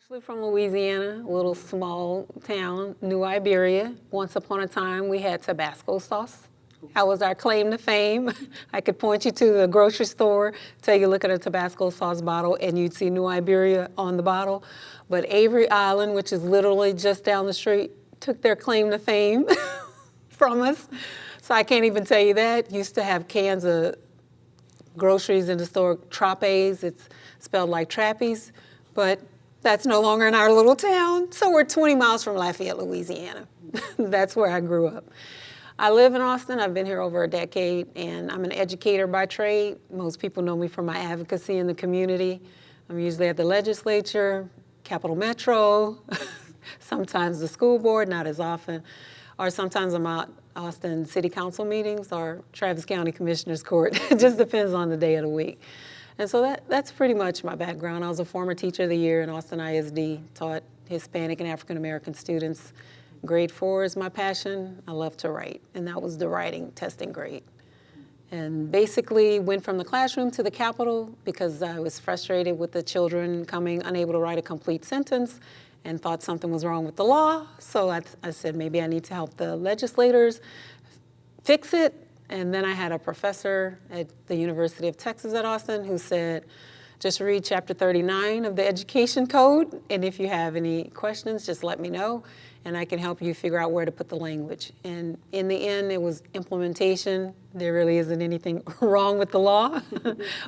Actually from Louisiana, a little small town, New Iberia. Once upon a time, we had Tabasco sauce. That was our claim to fame. I could point you to the grocery store, take a look at a Tabasco sauce bottle, and you'd see New Iberia on the bottle. But Avery Island, which is literally just down the street, took their claim to fame from us. So I can't even tell you that. Used to have cans of groceries in the store, Trapes, it's spelled like trapeze, but that's no longer in our little town. So we're 20 miles from Lafayette, Louisiana. That's where I grew up. I live in Austin. I've been here over a decade, and I'm an educator by trade. Most people know me for my advocacy in the community. I'm usually at the legislature, Capital Metro, sometimes the school board, not as often, or sometimes I'm at Austin City Council meetings or Travis County Commissioner's Court. It just depends on the day of the week. And so that's pretty much my background. I was a former Teacher of the Year in Austin ISD, taught Hispanic and African American students. Grade 4 is my passion. I love to write, and that was the writing testing grade. And basically went from the classroom to the Capitol because I was frustrated with the children coming unable to write a complete sentence and thought something was wrong with the law. So I said maybe I need to help the legislators fix it. And then I had a professor at the University of Texas at Austin who said, just read chapter 39 of the Education Code, and if you have any questions, just let me know, and I can help you figure out where to put the language. And in the end, it was implementation. There really isn't anything wrong with the law,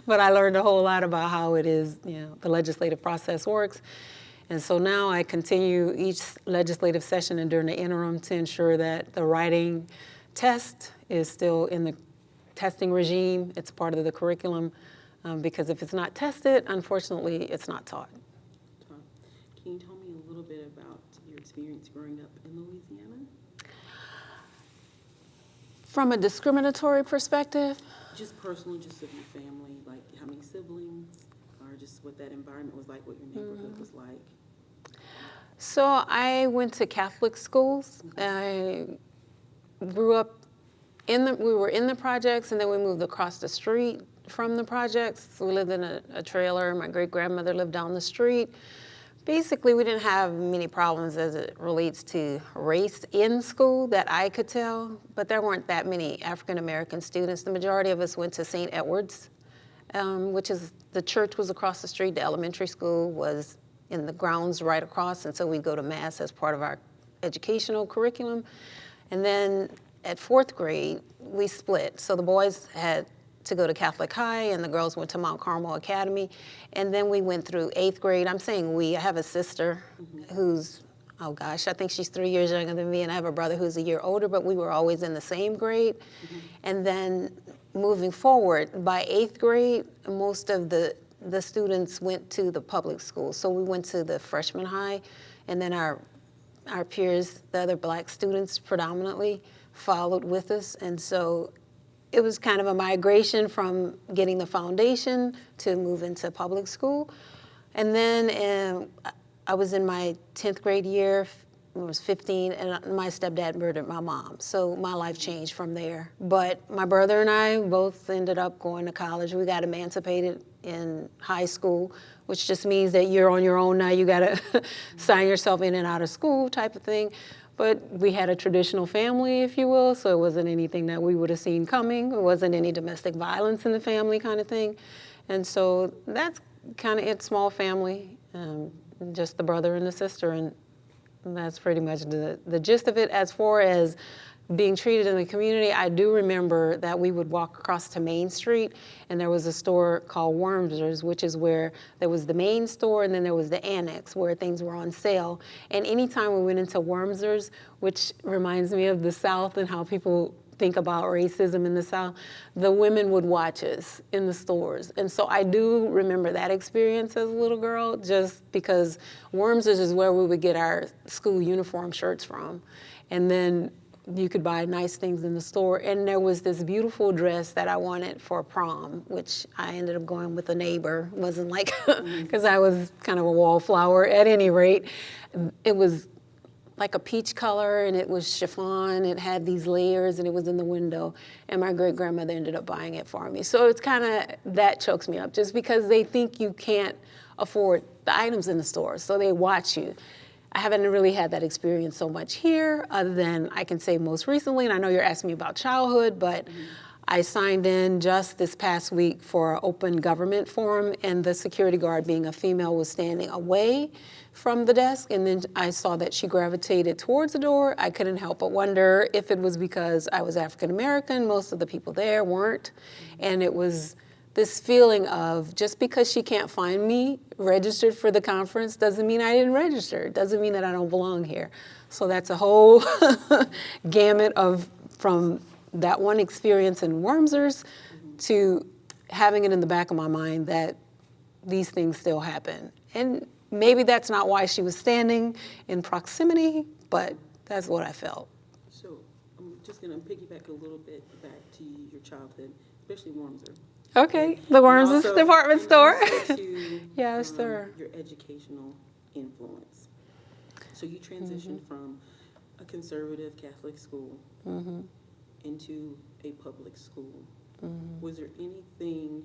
but I learned a whole lot about how it is, the legislative process works. And so now I continue each legislative session and during the interim to ensure that the writing test is still in the testing regime. It's part of the curriculum because if it's not tested, unfortunately, it's not taught. Can you tell me a little bit about your experience growing up in Louisiana? From a discriminatory perspective? Just personal, just of your family, like how many siblings, or just what that environment was like, what your neighborhood was like. So I went to Catholic schools. I grew up we were in the projects, and then we moved across the street from the projects. So we lived in a trailer. My great-grandmother lived down the street. Basically, we didn't have many problems as it relates to race in school that I could tell, but there weren't that many African-American students. The majority of us went to St. Edward's, which is, the church was across the street. The elementary school was in the grounds right across, and so we go to Mass as part of our educational curriculum. And then at 4th grade, we split. So the boys had to go to Catholic High and the girls went to Mount Carmel Academy. And then we went through 8th grade. I'm saying we, I have a sister who's, oh gosh, I think she's 3 years younger than me, and I have a brother who's a year older, but we were always in the same grade. And then moving forward, by 8th grade, most of the students went to the public school. So we went to the freshman high, and then our peers, the other black students predominantly, followed with us. And so it was kind of a migration from getting the foundation to move into public school. And then I was in my 10th grade year, I was 15, and my stepdad murdered my mom. So my life changed from there. But my brother and I both ended up going to college. We got emancipated in high school, which just means that you're on your own now. You gotta sign yourself in and out of school type of thing. But we had a traditional family, if you will, so it wasn't anything that we would have seen coming. It wasn't any domestic violence in the family kind of thing. And so that's kind of it, small family, just the brother and the sister, and that's pretty much the gist of it. As far as being treated in the community, I do remember that we would walk across to Main Street, and there was a store called Wormsers, which is where there was the main store, and then there was the annex where things were on sale. And anytime we went into Wormsers, which reminds me of the South and how people think about racism in the South, the women would watch us in the stores. And so I do remember that experience as a little girl, just because Wormsers is where we would get our school uniform shirts from. And then you could buy nice things in the store. And there was this beautiful dress that I wanted for prom, which I ended up going with a neighbor. It wasn't like, because I was kind of a wallflower at any rate. It was like a peach color, and it was chiffon. It had these layers, and it was in the window. And my great-grandmother ended up buying it for me. So it's kind of, that chokes me up, just because they think you can't afford the items in the store, so they watch you. I haven't really had that experience so much here, other than I can say most recently, and I know you're asking me about childhood, but I signed in just this past week for an open government forum, and the security guard, being a female, was standing away from the desk, and then I saw that she gravitated towards the door. I couldn't help but wonder if it was because I was African American. Most of the people there weren't, and it was this feeling of, just because she can't find me registered for the conference doesn't mean I didn't register. It doesn't mean that I don't belong here. So that's a whole gamut of, from that one experience in Wormsers to having it in the back of my mind that these things still happen. And maybe that's not why she was standing in proximity, but that's what I felt. So I'm just going to piggyback a little bit back to your childhood, especially Wormser. Okay, the Wormsers department store. To, Yes, sir. Your educational influence. So you transitioned from a conservative Catholic school into a public school. Was there anything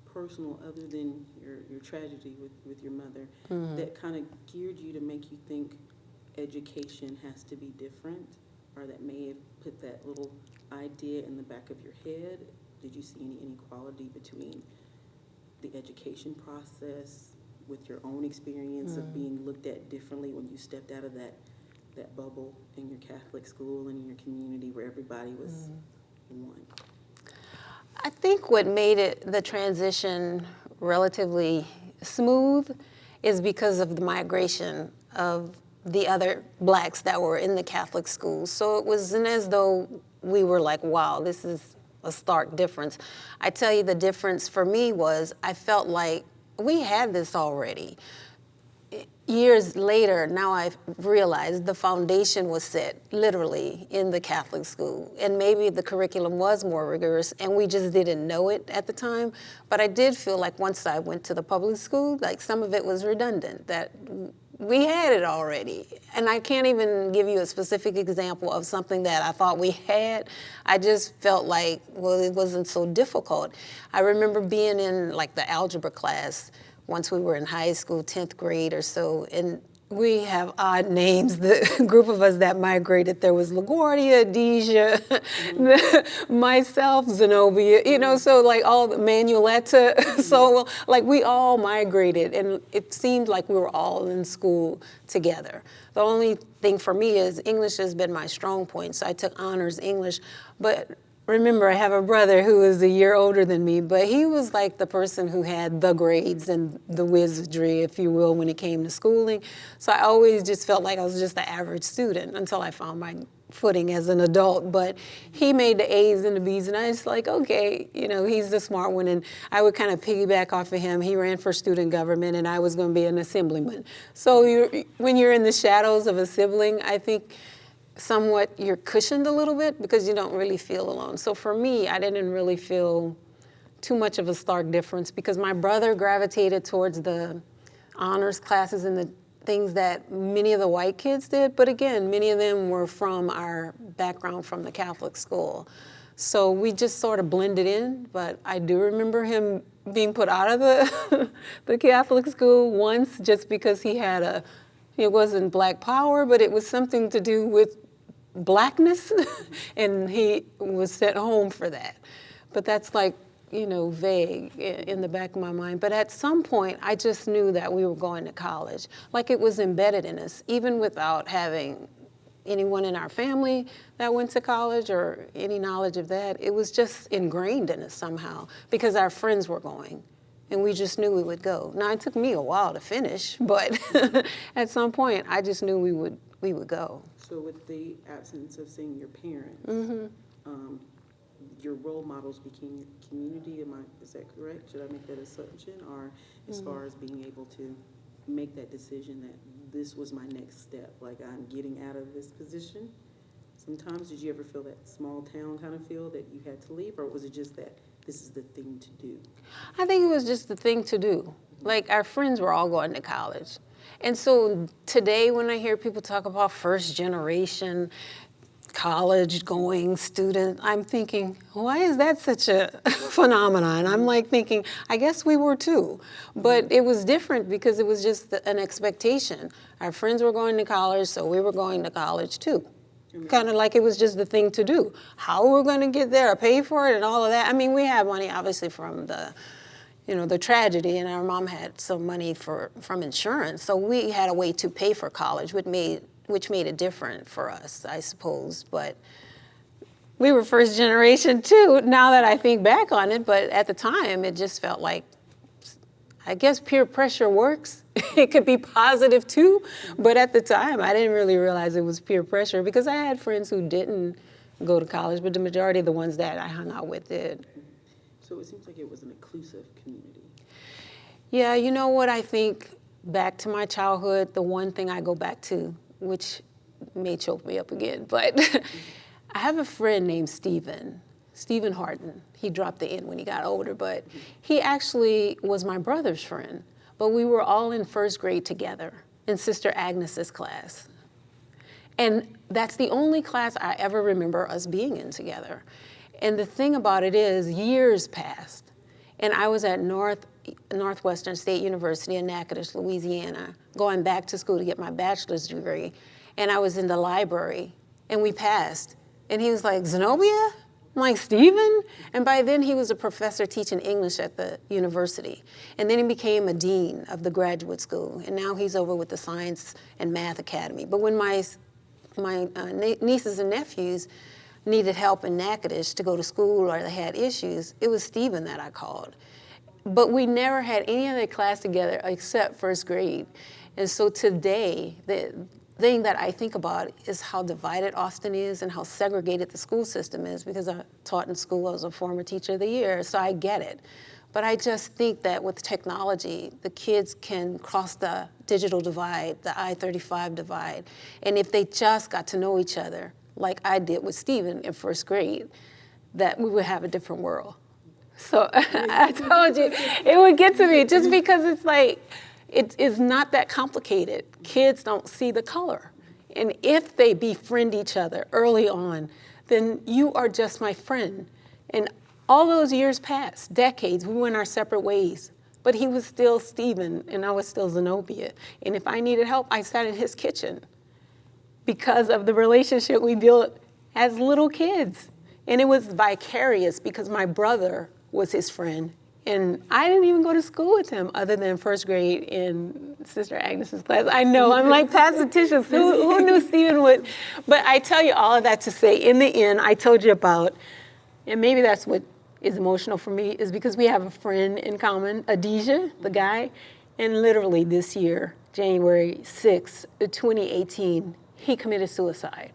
personal other than your tragedy with your mother that kind of geared you to make you think education has to be different, or that may have put that little idea in the back of your head? Did you see any inequality between the education process with your own experience of being looked at differently when you stepped out of that bubble in your Catholic school and in your community where everybody was one? I think what made the transition relatively smooth is because of the migration of the other blacks that were in the Catholic schools. So it wasn't as though we were like, wow, this is a stark difference. I tell you, the difference for me was I felt like we had this already. Years later, now I've realized the foundation was set literally in the Catholic school, and maybe the curriculum was more rigorous and we just didn't know it at the time. But I did feel like once I went to the public school, like some of it was redundant, that we had it already. And I can't even give you a specific example of something that I thought we had. I just felt like, well, it wasn't so difficult. I remember being in like the algebra class once we were in high school, 10th grade or so, and we have odd names. The group of us that migrated, there was LaGuardia, Deja, myself, Zenobia, you know, so like all the Manueletta, so like we all migrated, and it seemed like we were all in school together. The only thing for me is English has been my strong point, so I took honors English, but remember, I have a brother who is a year older than me, but he was like the person who had the grades and the wizardry, if you will, when it came to schooling. So I always just felt like I was just the average student until I found my footing as an adult. But he made the A's and the B's, and I was like, okay, you know, he's the smart one. And I would kind of piggyback off of him. He ran for student government, and I was going to be an assemblyman. So when you're in the shadows of a sibling, I think somewhat you're cushioned a little bit because you don't really feel alone. So for me, I didn't really feel too much of a stark difference because my brother gravitated towards the honors classes and the things that many of the white kids did. But again, many of them were from our background from the Catholic school. So we just sort of blended in, but I do remember him being put out of the Catholic school once just because he had it wasn't Black Power, but it was something to do with Blackness, and he was sent home for that. But that's like, you know, vague in the back of my mind. But at some point, I just knew that we were going to college. Like it was embedded in us, even without having anyone in our family that went to college or any knowledge of that. It was just ingrained in us somehow because our friends were going. And we just knew we would go. Now, it took me a while to finish, but at some point, I just knew we would go. So with the absence of seeing your parents, your role models became your community. Is that correct? Should I make that assumption? Or as far as being able to make that decision that this was my next step, like I'm getting out of this position? Sometimes, did you ever feel that small town kind of feel that you had to leave, or was it just that this is the thing to do? I think it was just the thing to do. Like our friends were all going to college. And so today when I hear people talk about first generation, college-going student, I'm thinking, why is that such a phenomenon? I'm like thinking, I guess we were too. But it was different because it was just an expectation. Our friends were going to college, so we were going to college too. Kind of like it was just the thing to do. How we're going to get there, pay for it and all of that. I mean, we had money obviously from the tragedy, and our mom had some money from insurance. So we had a way to pay for college, which made it different for us, I suppose. But we were first generation too, now that I think back on it. But at the time, it just felt like, I guess peer pressure works. It could be positive too. But at the time, I didn't really realize it was peer pressure because I had friends who didn't go to college, but the majority of the ones that I hung out with did. So it seems like it was an inclusive community. Yeah, you know what? I think back to my childhood, the one thing I go back to, which may choke me up again, but I have a friend named Stephen Harden. He dropped the N when he got older, but he actually was my brother's friend. But we were all in first grade together in Sister Agnes's class. And that's the only class I ever remember us being in together. And the thing about it is, years passed, and I was at Northwestern State University in Natchitoches, Louisiana, going back to school to get my bachelor's degree, and I was in the library, and we passed. And he was like, Zenobia? I'm like, Stephen? And by then he was a professor teaching English at the university. And then he became a dean of the graduate school, and now he's over with the Science and Math Academy. But when my nieces and nephews needed help in Natchitoches to go to school or they had issues, it was Stephen that I called. But we never had any other class together except first grade. And so today, the thing that I think about is how divided Austin is and how segregated the school system is, because I taught in school. I was a former teacher of the year, so I get it. But I just think that with technology, the kids can cross the digital divide, the I-35 divide. And if they just got to know each other, like I did with Stephen in first grade, that we would have a different world. So I told you, it would get to me just because it's like, it is not that complicated. Kids don't see the color. And if they befriend each other early on, then you are just my friend. And all those years passed, decades, we went our separate ways. But he was still Stephen, and I was still Zenobia. And if I needed help, I sat in his kitchen because of the relationship we built as little kids. And it was vicarious because my brother was his friend. And I didn't even go to school with him other than first grade in Sister Agnes's class. I know, I'm like past the tissues. Who knew Stephen would? But I tell you all of that to say, in the end, I told you about, and maybe that's what is emotional for me, is because we have a friend in common, Adija, the guy. And literally this year, January 6, 2018, he committed suicide.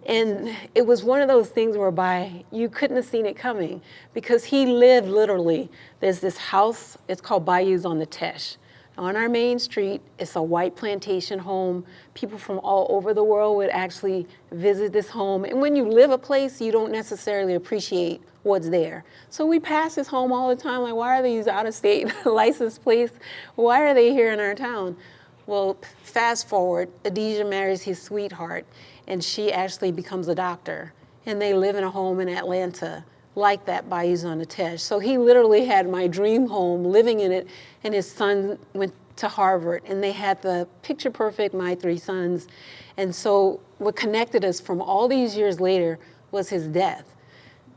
And it was one of those things whereby you couldn't have seen it coming, because he lived literally, there's this house, it's called Bayous on the Teche. On our main street, it's a white plantation home. People from all over the world would actually visit this home. And when you live a place, you don't necessarily appreciate what's there. So we pass this home all the time, like, why are these out-of-state license plates? Why are they here in our town? Well, fast forward, Adija marries his sweetheart, and she actually becomes a doctor. And they live in a home in Atlanta like that, Bayous on the Teche. So he literally had my dream home, living in it, and his son went to Harvard, and they had the picture perfect, my three sons. And so what connected us from all these years later was his death.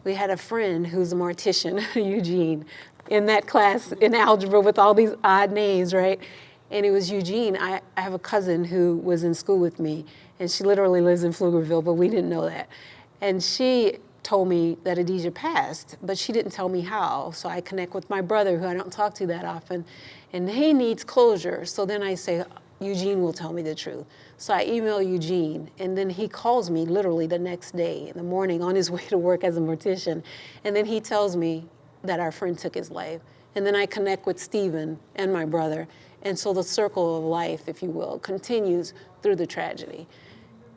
We had a friend who's a mortician, Eugene, in that class in algebra with all these odd names, right? And it was Eugene. I have a cousin who was in school with me, and she literally lives in Pflugerville, but we didn't know that. And she told me that Adija passed, but she didn't tell me how. So I connect with my brother, who I don't talk to that often, and he needs closure. So then I say, Eugene will tell me the truth. So I email Eugene, and then he calls me literally the next day in the morning on his way to work as a mortician. And then he tells me that our friend took his life. And then I connect with Stephen and my brother. And so the circle of life, if you will, continues through the tragedy.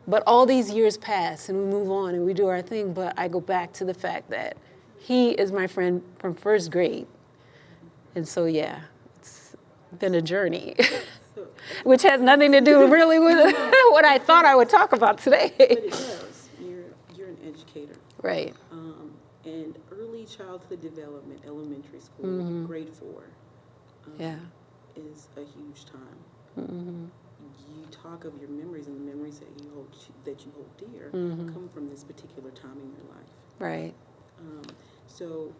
But all these years pass, and we move on, and we do our thing, but I go back to the fact that he is my friend from first grade. And so, yeah, it's been a journey, which has nothing to do really with what I thought I would talk about today. But it does. You're Right. And early childhood development, elementary school, grade 4, Yeah. is a huge time. You talk of your memories, and the memories that you hold dear come from this particular time in your life. Right. So,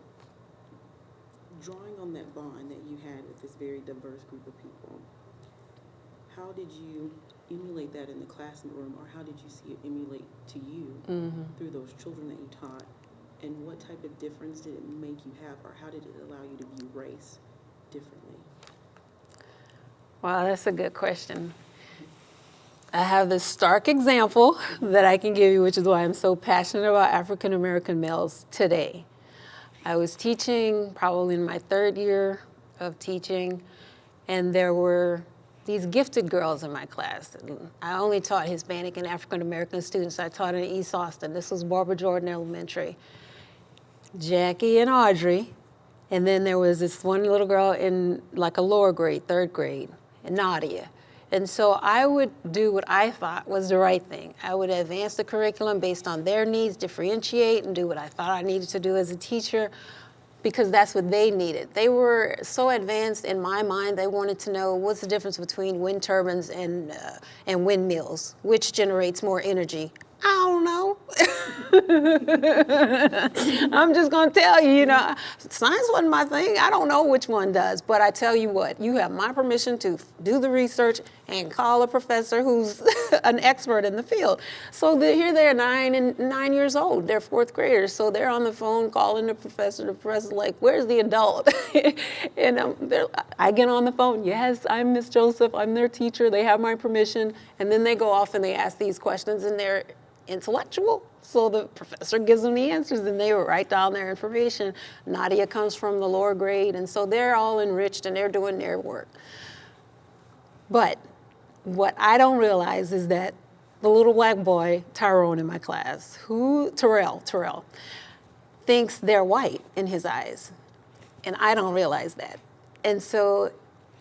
drawing on that bond that you had with this very diverse group of people, how did you emulate that in the classroom, or how did you see it emulate to you through those children that you taught? And what type of difference did it make you have, or how did it allow you to view race differently? Wow, that's a good question. I have this stark example that I can give you, which is why I'm so passionate about African American males today. I was teaching probably in my 3rd year of teaching, and there were these gifted girls in my class. I only taught Hispanic and African American students. I taught in East Austin. This was Barbara Jordan Elementary. Jackie and Audrey, and then there was this one little girl in like a lower grade, 3rd grade, and Nadia. And so I would do what I thought was the right thing. I would advance the curriculum based on their needs, differentiate, and do what I thought I needed to do as a teacher, because that's what they needed. They were so advanced in my mind, they wanted to know what's the difference between wind turbines and windmills, which generates more energy. I don't know. I'm just gonna tell you, science wasn't my thing. I don't know which one does, but I tell you what, you have my permission to do the research and call a professor who's an expert in the field. So here they're 9 years old. They're 4th graders, so they're on the phone calling the professor. The professor's like, "Where's the adult?" And I get on the phone. "Yes, I'm Miss Joseph. I'm their teacher. They have my permission." And then they go off and they ask these questions, and they're intellectual. So the professor gives them the answers, and they write down their information. Nadia comes from the lower grade, and so they're all enriched and they're doing their work. But what I don't realize is that the little black boy, Tyrone in my class, Terrell, thinks they're white in his eyes. And I don't realize that. And so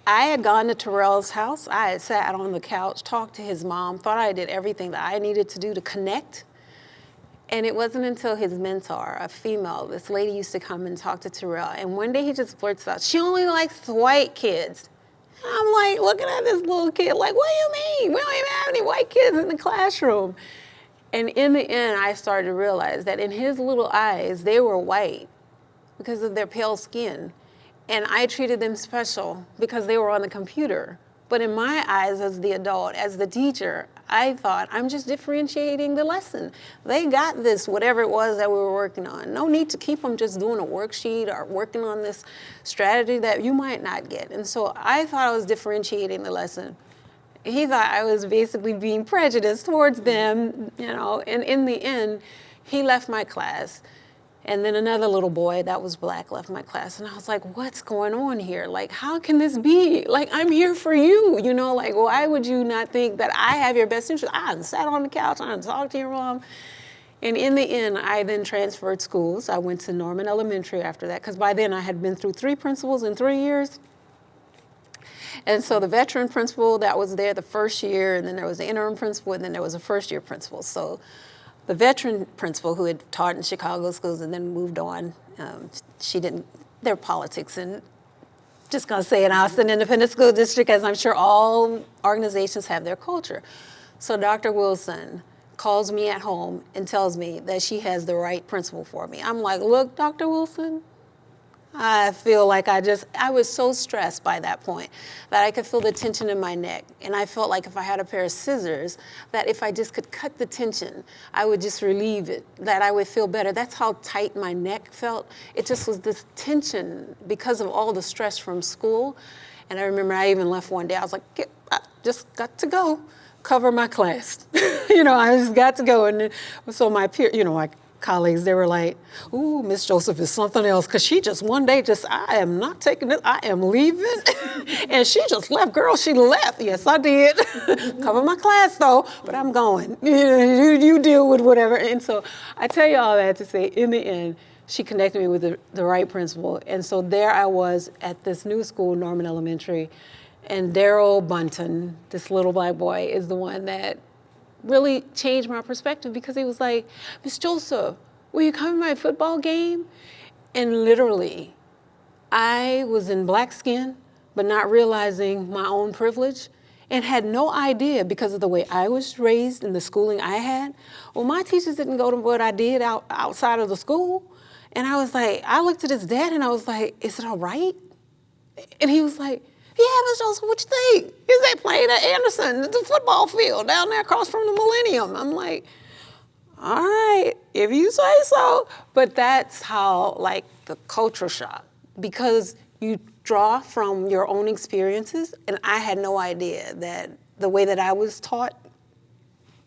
I had gone to Terrell's house. I had sat on the couch, talked to his mom, thought I did everything that I needed to do to connect. And it wasn't until his mentor, a female, this lady used to come and talk to Terrell. And one day he just blurts out, "She only likes white kids." And I'm like looking at this little kid like, "What do you mean? We don't even have any white kids in the classroom." And in the end, I started to realize that in his little eyes, they were white because of their pale skin. And I treated them special because they were on the computer. But in my eyes as the adult, as the teacher, I thought, I'm just differentiating the lesson. They got this, whatever it was that we were working on. No need to keep them just doing a worksheet or working on this strategy that you might not get. And so I thought I was differentiating the lesson. He thought I was basically being prejudiced towards them, and in the end, he left my class. And then another little boy that was black left my class. And I was like, what's going on here? Like, how can this be? Like, I'm here for you. Why would you not think that I have your best interest? I sat on the couch, I talked to your mom. And in the end, I then transferred schools. I went to Norman Elementary after that, because by then I had been through 3 principals in 3 years. And so the veteran principal that was there the first year, and then there was the interim principal, and then there was a first-year principal. So the veteran principal who had taught in Chicago schools and then moved on, their politics, and just gonna say in Austin Independent School District, as I'm sure all organizations have their culture. So Dr. Wilson calls me at home and tells me that she has the right principal for me. I'm like, look, Dr. Wilson, I feel like I was so stressed by that point that I could feel the tension in my neck. And I felt like if I had a pair of scissors, that if I just could cut the tension, I would just relieve it, that I would feel better. That's how tight my neck felt. It just was this tension because of all the stress from school. And I remember I even left one day. I was like, I just got to go cover my class. I just got to go. And so my peer, my colleagues, they were like, "Ooh, Miss Joseph is something else, because she just one day I am not taking it, I am leaving." And she just left, girl, she left. Yes, I did. Cover my class though, but I'm going. You deal with whatever. And so I tell you all that to say, in the end, she connected me with the right principal. And so there I was at this new school, Norman Elementary, and Daryl Bunton, this little black boy, is the one that really changed my perspective, because he was like, "Miss Joseph, will you come to my football game? And literally, I was in black skin, but not realizing my own privilege, and had no idea because of the way I was raised and the schooling I had. Well, my teachers didn't go to what I did outside of the school. And I was like, I looked at his dad and I was like, is it all right? And he was like, yeah, Miss Joseph, what you think? Is they playing at Anderson, the football field down there across from the Millennium? I'm like, all right, if you say so. But that's how, like, the culture shock, because you draw from your own experiences, and I had no idea that the way that I was taught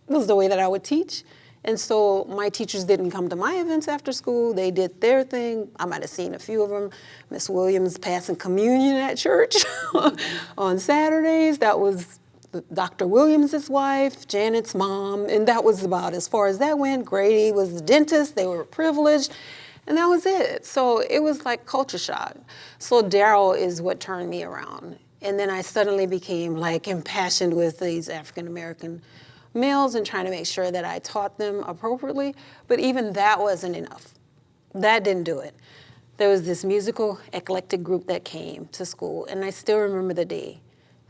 was the way that I would teach. And so my teachers didn't come to my events after school. They did their thing. I might have seen a few of them. Miss Williams passing communion at church on Saturdays. That was Dr. Williams' wife, Janet's mom, and that was about as far as that went. Grady was the dentist. They were privileged. And that was it. So it was like culture shock. So Darryl is what turned me around. And then I suddenly became like impassioned with these African-American males and trying to make sure that I taught them appropriately. But even that wasn't enough. That didn't do it. There was this musical eclectic group that came to school, and I still remember the day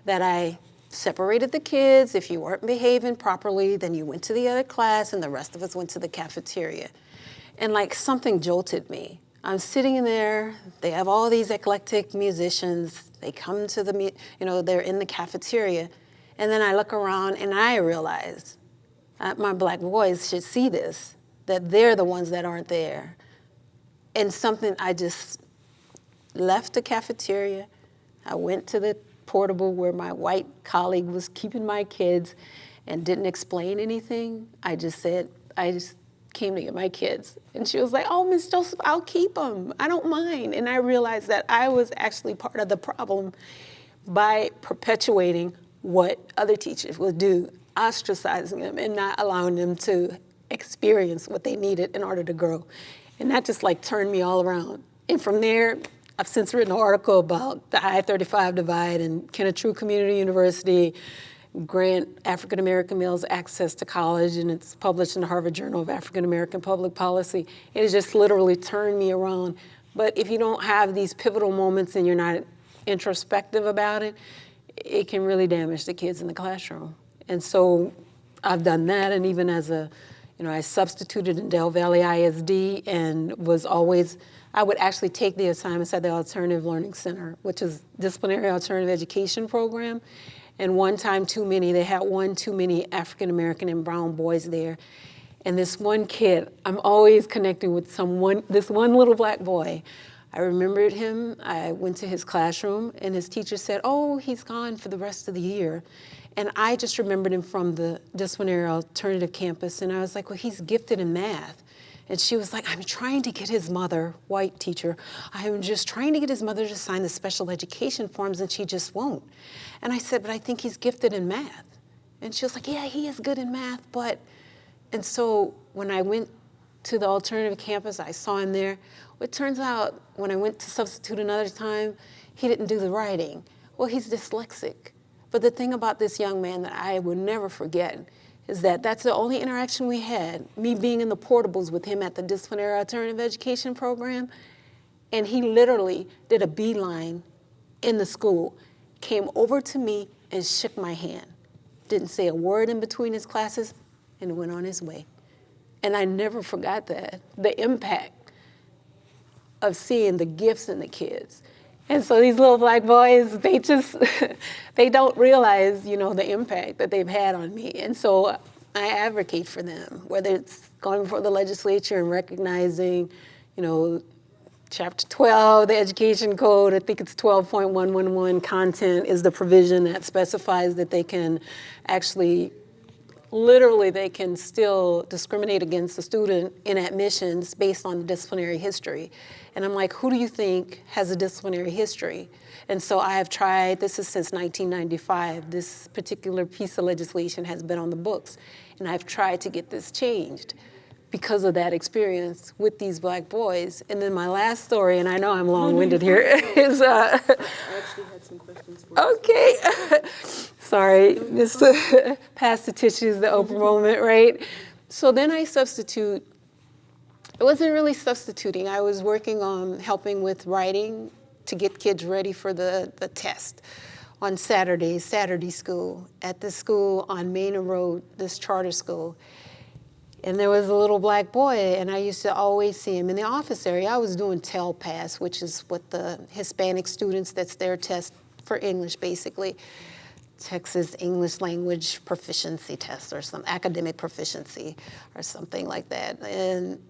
that I separated the kids. If you weren't behaving properly, then you went to the other class, and the rest of us went to the cafeteria. And like something jolted me. I'm sitting in there, they have all these eclectic musicians, they come to the, they're in the cafeteria, and then I look around and I realize my black boys should see this, that they're the ones that aren't there. And I just left the cafeteria, I went to the portable where my white colleague was keeping my kids and didn't explain anything. I just came to get my kids. And she was like, oh, Miss Joseph, I'll keep them. I don't mind. And I realized that I was actually part of the problem by perpetuating what other teachers would do, ostracizing them and not allowing them to experience what they needed in order to grow. And that just like turned me all around. And from there, I've since written an article about the I-35 divide and can a true community university grant African-American males access to college, and it's published in the Harvard Journal of African-American Public Policy. It has just literally turned me around. But if you don't have these pivotal moments and you're not introspective about it, it can really damage the kids in the classroom. And so I've done that, and even as I substituted in Del Valle ISD and I would actually take the assignments at the Alternative Learning Center, which is disciplinary alternative education program. And one time too many, they had one too many African-American and brown boys there. And this one kid, I'm always connecting with this one little black boy. I remembered him. I went to his classroom and his teacher said, oh, he's gone for the rest of the year. And I just remembered him from the disciplinary alternative campus. And I was like, well, he's gifted in math. And she was like, I'm trying to get his mother, white teacher, I'm just trying to get his mother to sign the special education forms, and she just won't. And I said, but I think he's gifted in math. And she was like, yeah, he is good in math, but... And so when I went to the alternative campus, I saw him there. Well, it turns out when I went to substitute another time, he didn't do the writing. Well, he's dyslexic. But the thing about this young man that I will never forget is that that's the only interaction we had, me being in the portables with him at the disciplinary alternative education program. And he literally did a beeline in the school, came over to me and shook my hand. Didn't say a word in between his classes and went on his way. And I never forgot that, the impact of seeing the gifts in the kids. And so these little black boys, they don't realize, the impact that they've had on me. And so I advocate for them, whether it's going before the legislature and recognizing, Chapter 12, the Education Code, I think it's 12.111, content is the provision that specifies that they can actually, literally they can still discriminate against a student in admissions based on disciplinary history. And I'm like, who do you think has a disciplinary history? And so I have tried, this is since 1995, this particular piece of legislation has been on the books, and I've tried to get this changed because of that experience with these black boys. And then my last story, and I know I'm long-winded here, is... I actually had some questions for you. Okay. Sorry, just pass the tissues, the Oprah moment, right? So then I substitute It wasn't really substituting. I was working on helping with writing to get kids ready for the test on Saturdays, Saturday school, at this school on Main Road, this charter school. And there was a little black boy, and I used to always see him in the office area. I was doing Tel Pass, which is what the Hispanic students, that's their test for English, basically. Texas English Language Proficiency Test or some academic proficiency or something like that. And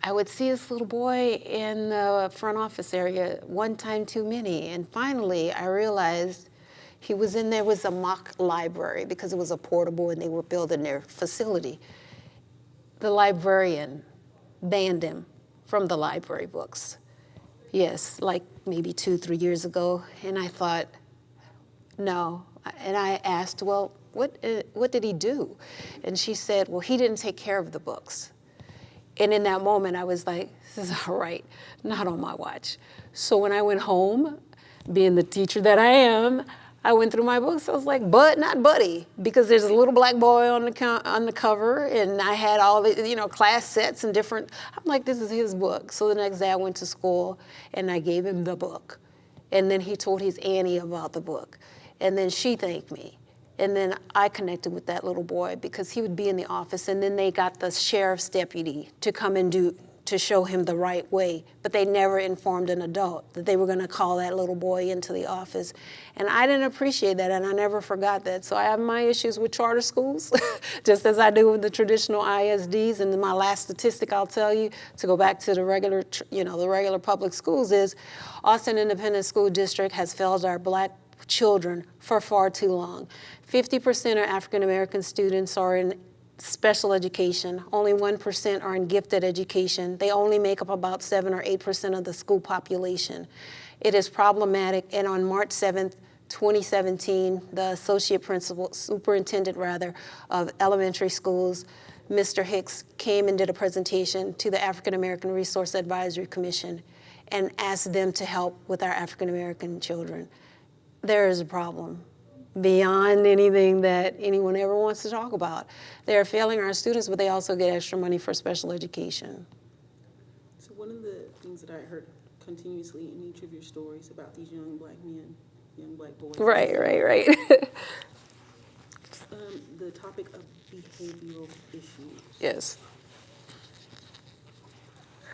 I would see this little boy in the front office area one time too many. And finally, I realized he was in there was a mock library because it was a portable and they were building their facility. The librarian banned him from the library books. Yes, like maybe 2-3 years ago. And I thought, no. And I asked, well, what did he do? And she said, well, he didn't take care of the books. And in that moment, I was like, this is all right, not on my watch. So when I went home, being the teacher that I am, I went through my books. I was like, Bud, not Buddy, because there's a little black boy on the cover, and I had all the class sets and different. I'm like, this is his book. So the next day I went to school, and I gave him the book. And then he told his auntie about the book. And then she thanked me. And then I connected with that little boy because he would be in the office, and then they got the sheriff's deputy to come and to show him the right way. But they never informed an adult that they were going to call that little boy into the office. And I didn't appreciate that, and I never forgot that. So I have my issues with charter schools, just as I do with the traditional ISDs. And my last statistic I'll tell you, to go back to the regular, the regular public schools, is Austin Independent School District has failed our black children for far too long. 50% of African American students are in special education. Only 1% are in gifted education. They only make up about 7 or 8% of the school population. It is problematic, and on March 7th, 2017, the superintendent of elementary schools, Mr. Hicks, came and did a presentation to the African American Resource Advisory Commission and asked them to help with our African American children. There is a problem beyond anything that anyone ever wants to talk about. They are failing our students, but they also get extra money for special education. So one of the things that I heard continuously in each of your stories about these young black men, young black boys. Right. The topic of behavioral issues. Yes.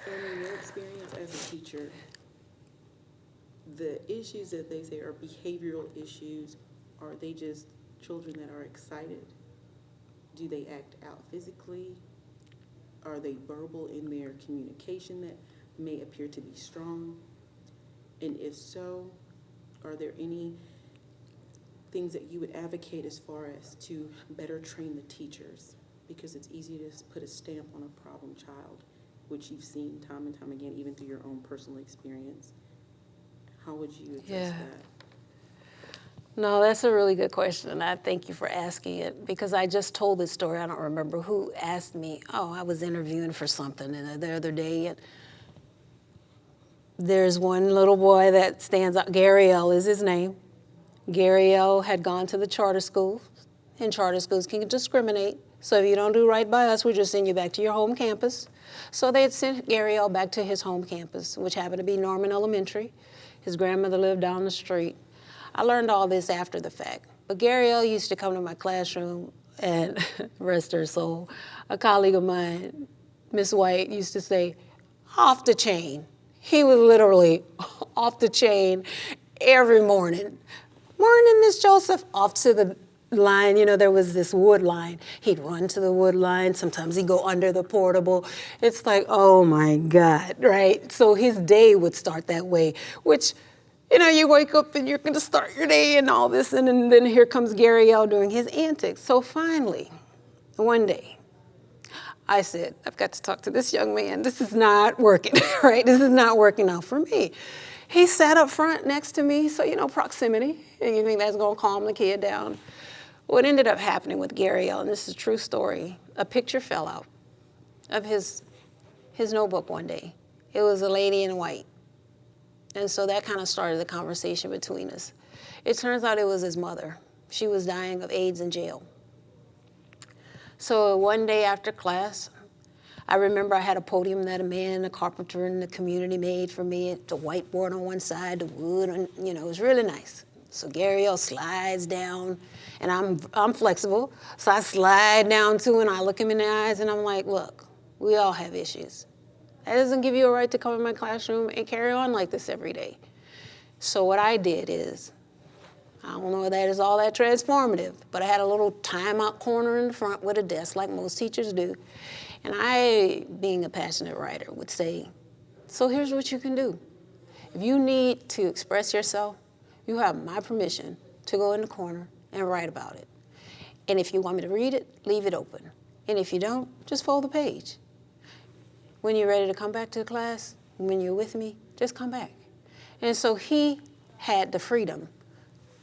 And in your experience as a teacher, the issues that they say are behavioral issues, are they just children that are excited? Do they act out physically? Are they verbal in their communication that may appear to be strong? And if so, are there any things that you would advocate as far as to better train the teachers? Because it's easy to put a stamp on a problem child, which you've seen time and time again, even through your own personal experience. How would you address that? No, that's a really good question, and I thank you for asking it, because I just told this story. I don't remember who asked me. Oh, I was interviewing for something the other day, and there's one little boy that stands out. Gary L. is his name. Gary L. had gone to the charter school, and charter schools can discriminate. So if you don't do right by us, we just send you back to your home campus. So they had sent Gary L. back to his home campus, which happened to be Norman Elementary. His grandmother lived down the street. I learned all this after the fact. But Gary L. used to come to my classroom, and rest her soul, a colleague of mine, Miss White, used to say, off the chain. He was literally off the chain every morning. Morning, Miss Joseph, off to the line. There was this wood line. He'd run to the wood line. Sometimes he'd go under the portable. It's like, oh my God, right? So his day would start that way, which, you wake up and you're going to start your day and all this, and then here comes Gary L. doing his antics. So finally, one day, I said, I've got to talk to this young man. This is not working, right? This is not working out for me. He sat up front next to me, so, proximity, and you think that's going to calm the kid down. What ended up happening with Gary L., and this is a true story, a picture fell out of his notebook one day. It was a lady in white. And so that kind of started the conversation between us. It turns out it was his mother. She was dying of AIDS in jail. So one day after class, I remember I had a podium that a carpenter in the community made for me, the whiteboard on one side, the wood, and it was really nice. So Gary L slides down, and I'm flexible, so I slide down too, and I look him in the eyes, and I'm like, look, we all have issues. That doesn't give you a right to come in my classroom and carry on like this every day. So what I did is, I don't know if that is all that transformative, but I had a little timeout corner in the front with a desk like most teachers do. And I, being a passionate writer, would say, so here's what you can do. If you need to express yourself, you have my permission to go in the corner and write about it. And if you want me to read it, leave it open. And if you don't, just fold the page. When you're ready to come back to the class, when you're with me, just come back. And so he had the freedom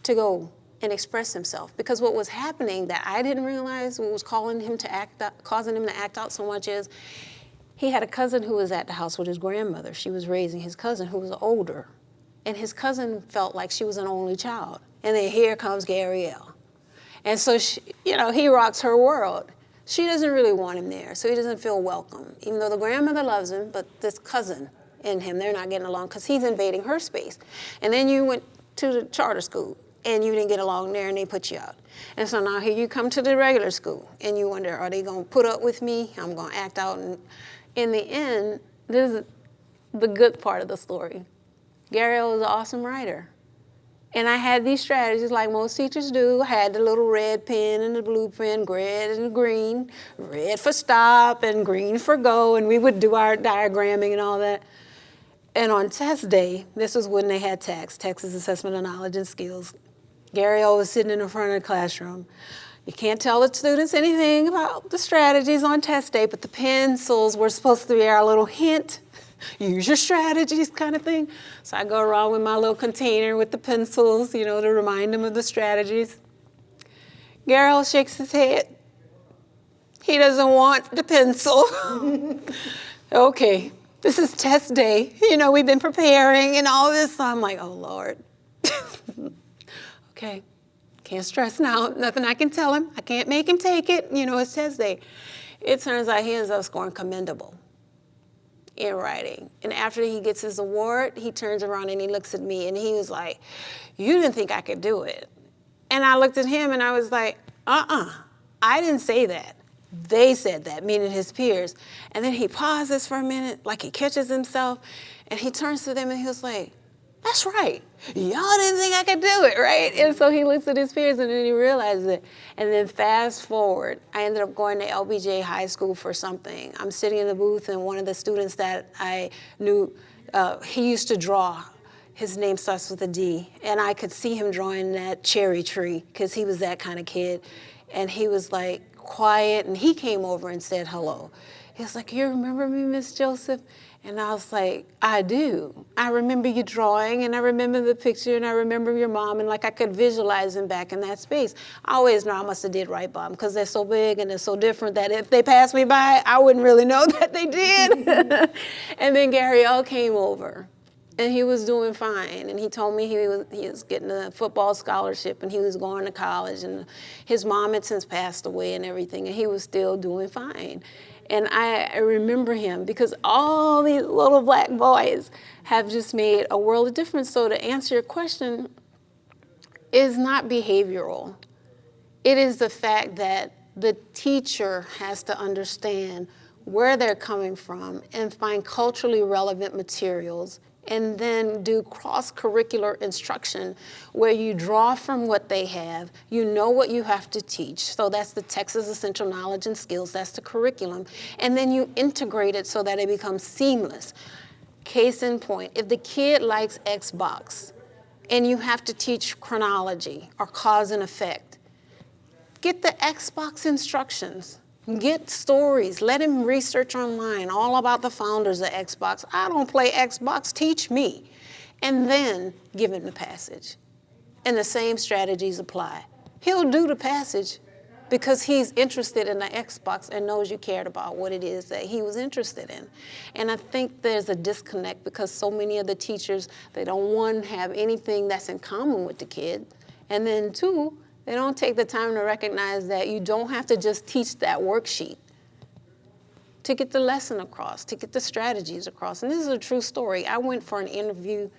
to go and express himself. Because what was happening that I didn't realize, what was causing him to act out so much is, he had a cousin who was at the house with his grandmother. She was raising his cousin who was older. And his cousin felt like she was an only child. And then here comes Gary L. And so, he rocks her world. She doesn't really want him there, so he doesn't feel welcome. Even though the grandmother loves him, but this cousin in him, they're not getting along because he's invading her space. And then you went to the charter school, and you didn't get along there, and they put you out. And so now here you come to the regular school, and you wonder, are they going to put up with me? I'm going to act out. And in the end, this is the good part of the story. Gary L was an awesome writer. And I had these strategies like most teachers do. I had the little red pen and the blue pen, red and green, red for stop and green for go, and we would do our diagramming and all that. And on test day, this was when they had Texas Assessment of Knowledge and Skills. Gary O was sitting in the front of the classroom. You can't tell the students anything about the strategies on test day, but the pencils were supposed to be our little hint. Use your strategies kind of thing. So I go around with my little container with the pencils, to remind them of the strategies. Gary O shakes his head. He doesn't want the pencil. Okay, this is test day. We've been preparing and all this. So I'm like, oh, Lord. Okay, can't stress now. Nothing I can tell him. I can't make him take it. It's test day. It turns out he ends up scoring commendable in writing. And after he gets his award, he turns around and he looks at me and he was like, you didn't think I could do it. And I looked at him and I was like, I didn't say that. They said that, meaning his peers. And then he pauses for a minute, like he catches himself, and he turns to them and he was like, that's right. Y'all didn't think I could do it, right? And so he looks at his peers and then he realizes it. And then fast forward, I ended up going to LBJ High School for something. I'm sitting in the booth and one of the students that I knew, he used to draw. His name starts with a D. And I could see him drawing that cherry tree because he was that kind of kid. And he was like quiet and he came over and said hello. He was like, you remember me, Miss Joseph? And I was like, I do. I remember you drawing, and I remember the picture, and I remember your mom, and like I could visualize them back in that space. I always know I must have did right by them because they're so big and they're so different that if they passed me by, I wouldn't really know that they did. And then Gary L came over, and he was doing fine, and he told me he was getting a football scholarship, and he was going to college, and his mom had since passed away and everything, and he was still doing fine. And I remember him because all these little black boys have just made a world of difference. So to answer your question, is not behavioral. It is the fact that the teacher has to understand where they're coming from and find culturally relevant materials and then do cross-curricular instruction where you draw from what they have, you know what you have to teach. So that's the Texas Essential Knowledge and Skills, that's the curriculum. And then you integrate it so that it becomes seamless. Case in point, if the kid likes Xbox and you have to teach chronology or cause and effect, get the Xbox instructions. Get stories. Let him research online all about the founders of Xbox. I don't play Xbox. Teach me. And then give him the passage. And the same strategies apply. He'll do the passage because he's interested in the Xbox and knows you cared about what it is that he was interested in. And I think there's a disconnect because so many of the teachers, they don't, one, have anything that's in common with the kid. And then two, they don't take the time to recognize that you don't have to just teach that worksheet. to get the lesson across, to get the strategies across. And this is a true story. I went for an interview,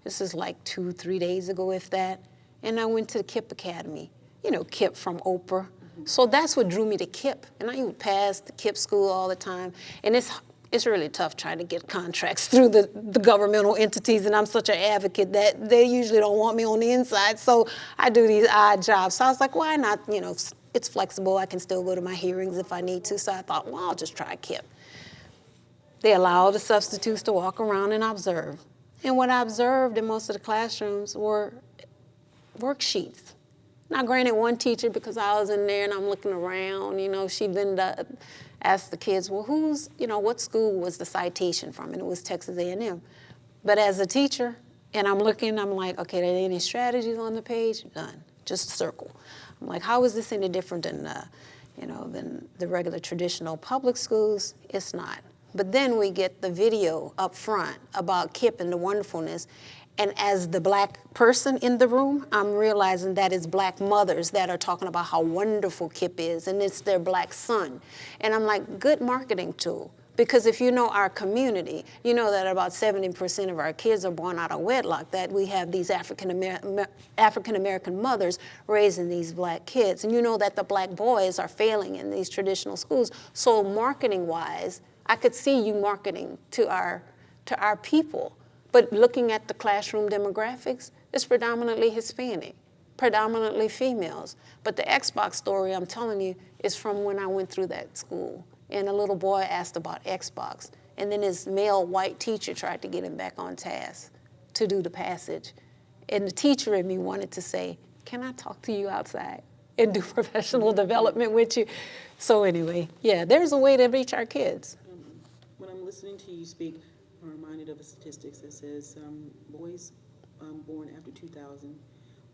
this is like 2-3 days ago, if that, and I went to the KIPP Academy. You know, KIPP from Oprah. So that's what drew me to KIPP. And I would pass the KIPP school all the time. And it's really tough trying to get contracts through the governmental entities, and I'm such an advocate that they usually don't want me on the inside, so I do these odd jobs. So I was like, why not, you know, it's flexible, I can still go to my hearings if I need to, so I thought, well, I'll just try KIPP. They allow the substitutes to walk around and observe. And what I observed in most of the classrooms were worksheets. Now, granted, one teacher, because I was in there and I'm looking around, you know, she then asked the kids, well, what school was the citation from? And it was Texas A&M. But as a teacher, and I'm looking, I'm like, okay, are there any strategies on the page? None, just circle. I'm like, how is this any different than the regular traditional public schools? It's not. But then we get the video up front about KIPP and the wonderfulness. And as the black person in the room, I'm realizing that it's black mothers that are talking about how wonderful KIPP is, and it's their black son. And I'm like, good marketing tool. Because if you know our community, you know that about 70% of our kids are born out of wedlock, that we have these African-American mothers raising these black kids. And you know that the black boys are failing in these traditional schools. So marketing-wise, I could see you marketing to our people. But looking at the classroom demographics, it's predominantly Hispanic, predominantly females. But the Xbox story I'm telling you is from when I went through that school. And a little boy asked about Xbox. And then his male white teacher tried to get him back on task to do the passage. And the teacher in me wanted to say, can I talk to you outside and do professional development with you? So anyway, yeah, there's a way to reach our kids. When I'm listening to you speak, I'm reminded of a statistics that says boys born after 2000,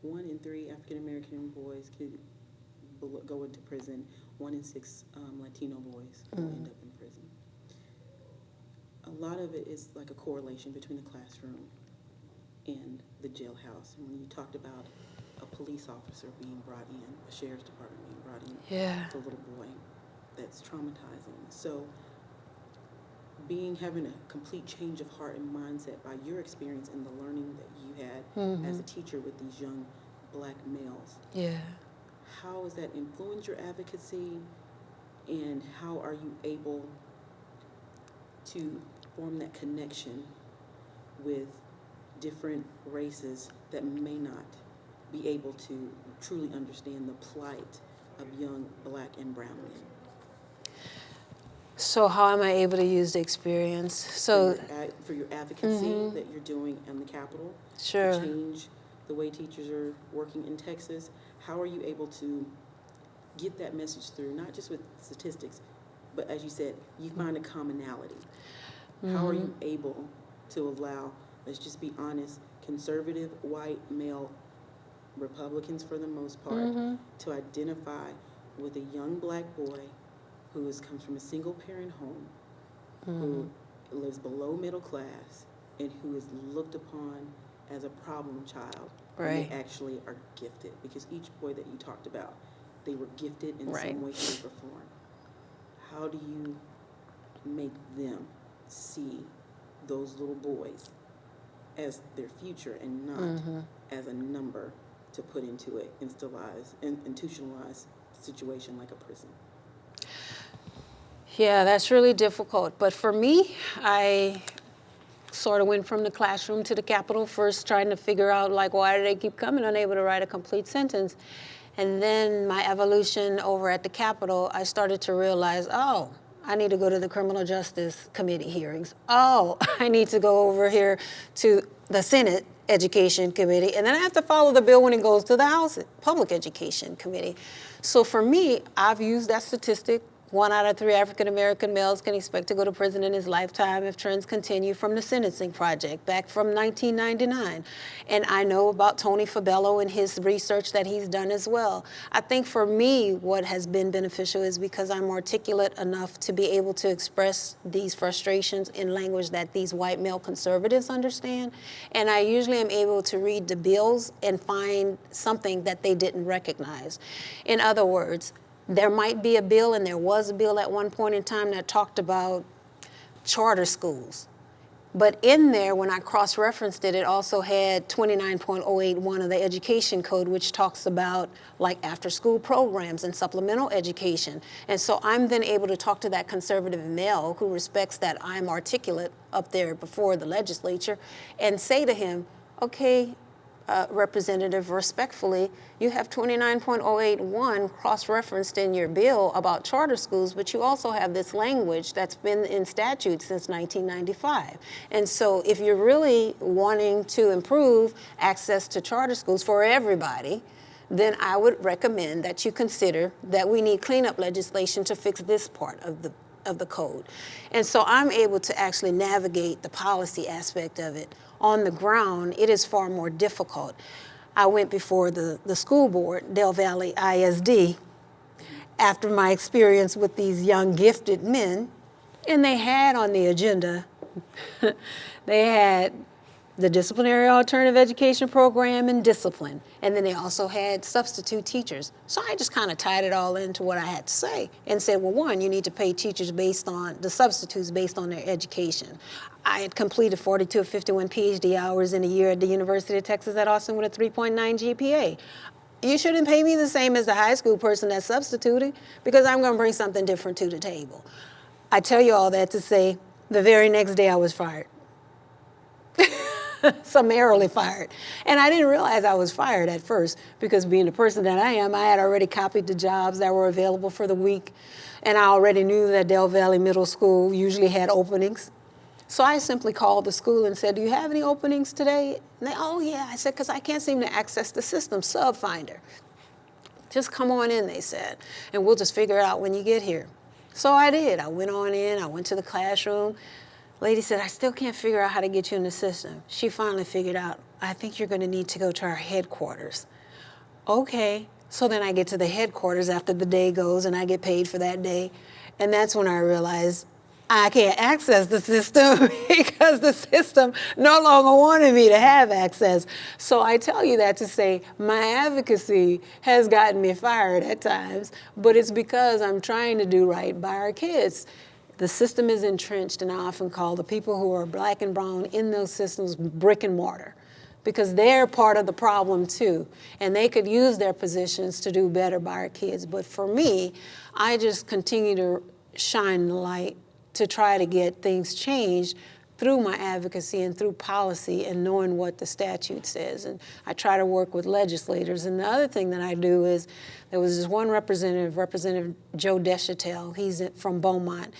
1 in 3 African-American boys could go into prison. 1 in 6 Latino boys will end up in prison. A lot of it is like a correlation between the classroom and the jailhouse. And when you talked about a police officer being brought in, a sheriff's department being brought in, with a little boy, that's traumatizing. So having a complete change of heart and mindset by your experience and the learning that you had as a teacher with these young black males. Yeah. How has that influenced your advocacy, and how are you able to form that connection with different races that may not be able to truly understand the plight of young black and brown men? So how am I able to use the experience? So for your advocacy that you're doing in the Capitol, sure. to change the way teachers are working in Texas, how are you able to get that message through, not just with statistics, but as you said, you find a commonality. How are you able to allow, let's just be honest, conservative, white, male Republicans for the most part, to identify with a young black boy who comes from a single-parent home, who lives below middle class, and who is looked upon as a problem child, right. when they actually are gifted? Because each boy that you talked about, they were gifted in right. some way, shape, or form. How do you make them see those little boys as their future and not as a number to put into an institutionalized situation like a prison? Yeah, that's really difficult. But for me, I sort of went from the classroom to the Capitol, first trying to figure out, like, why do they keep coming, unable to write a complete sentence? And then my evolution over at the Capitol, I started to realize, oh, I need to go to the Criminal Justice Committee hearings. Oh, I need to go over here to the Senate Education Committee, and then I have to follow the bill when it goes to the House Public Education Committee. So for me, I've used that statistic. 1 out of 3 African-American males can expect to go to prison in his lifetime if trends continue, from the Sentencing Project back from 1999. And I know about Tony Fabello and his research that he's done as well. I think for me, what has been beneficial is because I'm articulate enough to be able to express these frustrations in language that these white male conservatives understand. And I usually am able to read the bills and find something that they didn't recognize. In other words, There might be a bill, and there was a bill at one point in time that talked about charter schools. But in there, when I cross-referenced it, it also had 29.081 of the Education Code, which talks about like after-school programs and supplemental education. And so I'm then able to talk to that conservative male who respects that I'm articulate up there before the legislature and say to him, okay, Representative, respectfully, you have 29.081 cross-referenced in your bill about charter schools, but you also have this language that's been in statute since 1995. And so if you're really wanting to improve access to charter schools for everybody, then I would recommend that you consider that we need cleanup legislation to fix this part of the code. And so I'm able to actually navigate the policy aspect of it. On the ground, it is far more difficult. I went before the school board, Del Valley ISD, after my experience with these young gifted men, and they had on the agenda, they had the disciplinary alternative education program and discipline. And then they also had substitute teachers. So I just kind of tied it all into what I had to say and said, well, one, you need to pay teachers based on, the substitutes based on their education. I had completed 42 of 51 PhD hours in a year at the University of Texas at Austin with a 3.9 GPA. You shouldn't pay me the same as the high school person that's substituting because I'm going to bring something different to the table. I tell you all that to say the very next day I was fired. Summarily fired. And I didn't realize I was fired at first because being the person that I am, I had already copied the jobs that were available for the week. And I already knew that Del Valley Middle School usually had openings. So I simply called the school and said, do you have any openings today? And they, oh yeah. I said, because I can't seem to access the system, SubFinder. Just come on in, they said, and we'll just figure it out when you get here. So I did. I went on in, I went to the classroom. Lady said, I still can't figure out how to get you in the system. She finally figured out, I think you're going to need to go to our headquarters. Okay. So then I get to the headquarters after the day goes and I get paid for that day. And that's when I realized I can't access the system because the system no longer wanted me to have access. So I tell you that to say my advocacy has gotten me fired at times, but it's because I'm trying to do right by our kids. The system is entrenched, and I often call the people who are black and brown in those systems brick and mortar because they're part of the problem too, and they could use their positions to do better by our kids. But for me, I just continue to shine the light to try to get things changed through my advocacy and through policy and knowing what the statute says. And I try to work with legislators. And the other thing that I do is there was this one representative, Representative Joe Deschantel, he's from Beaumont,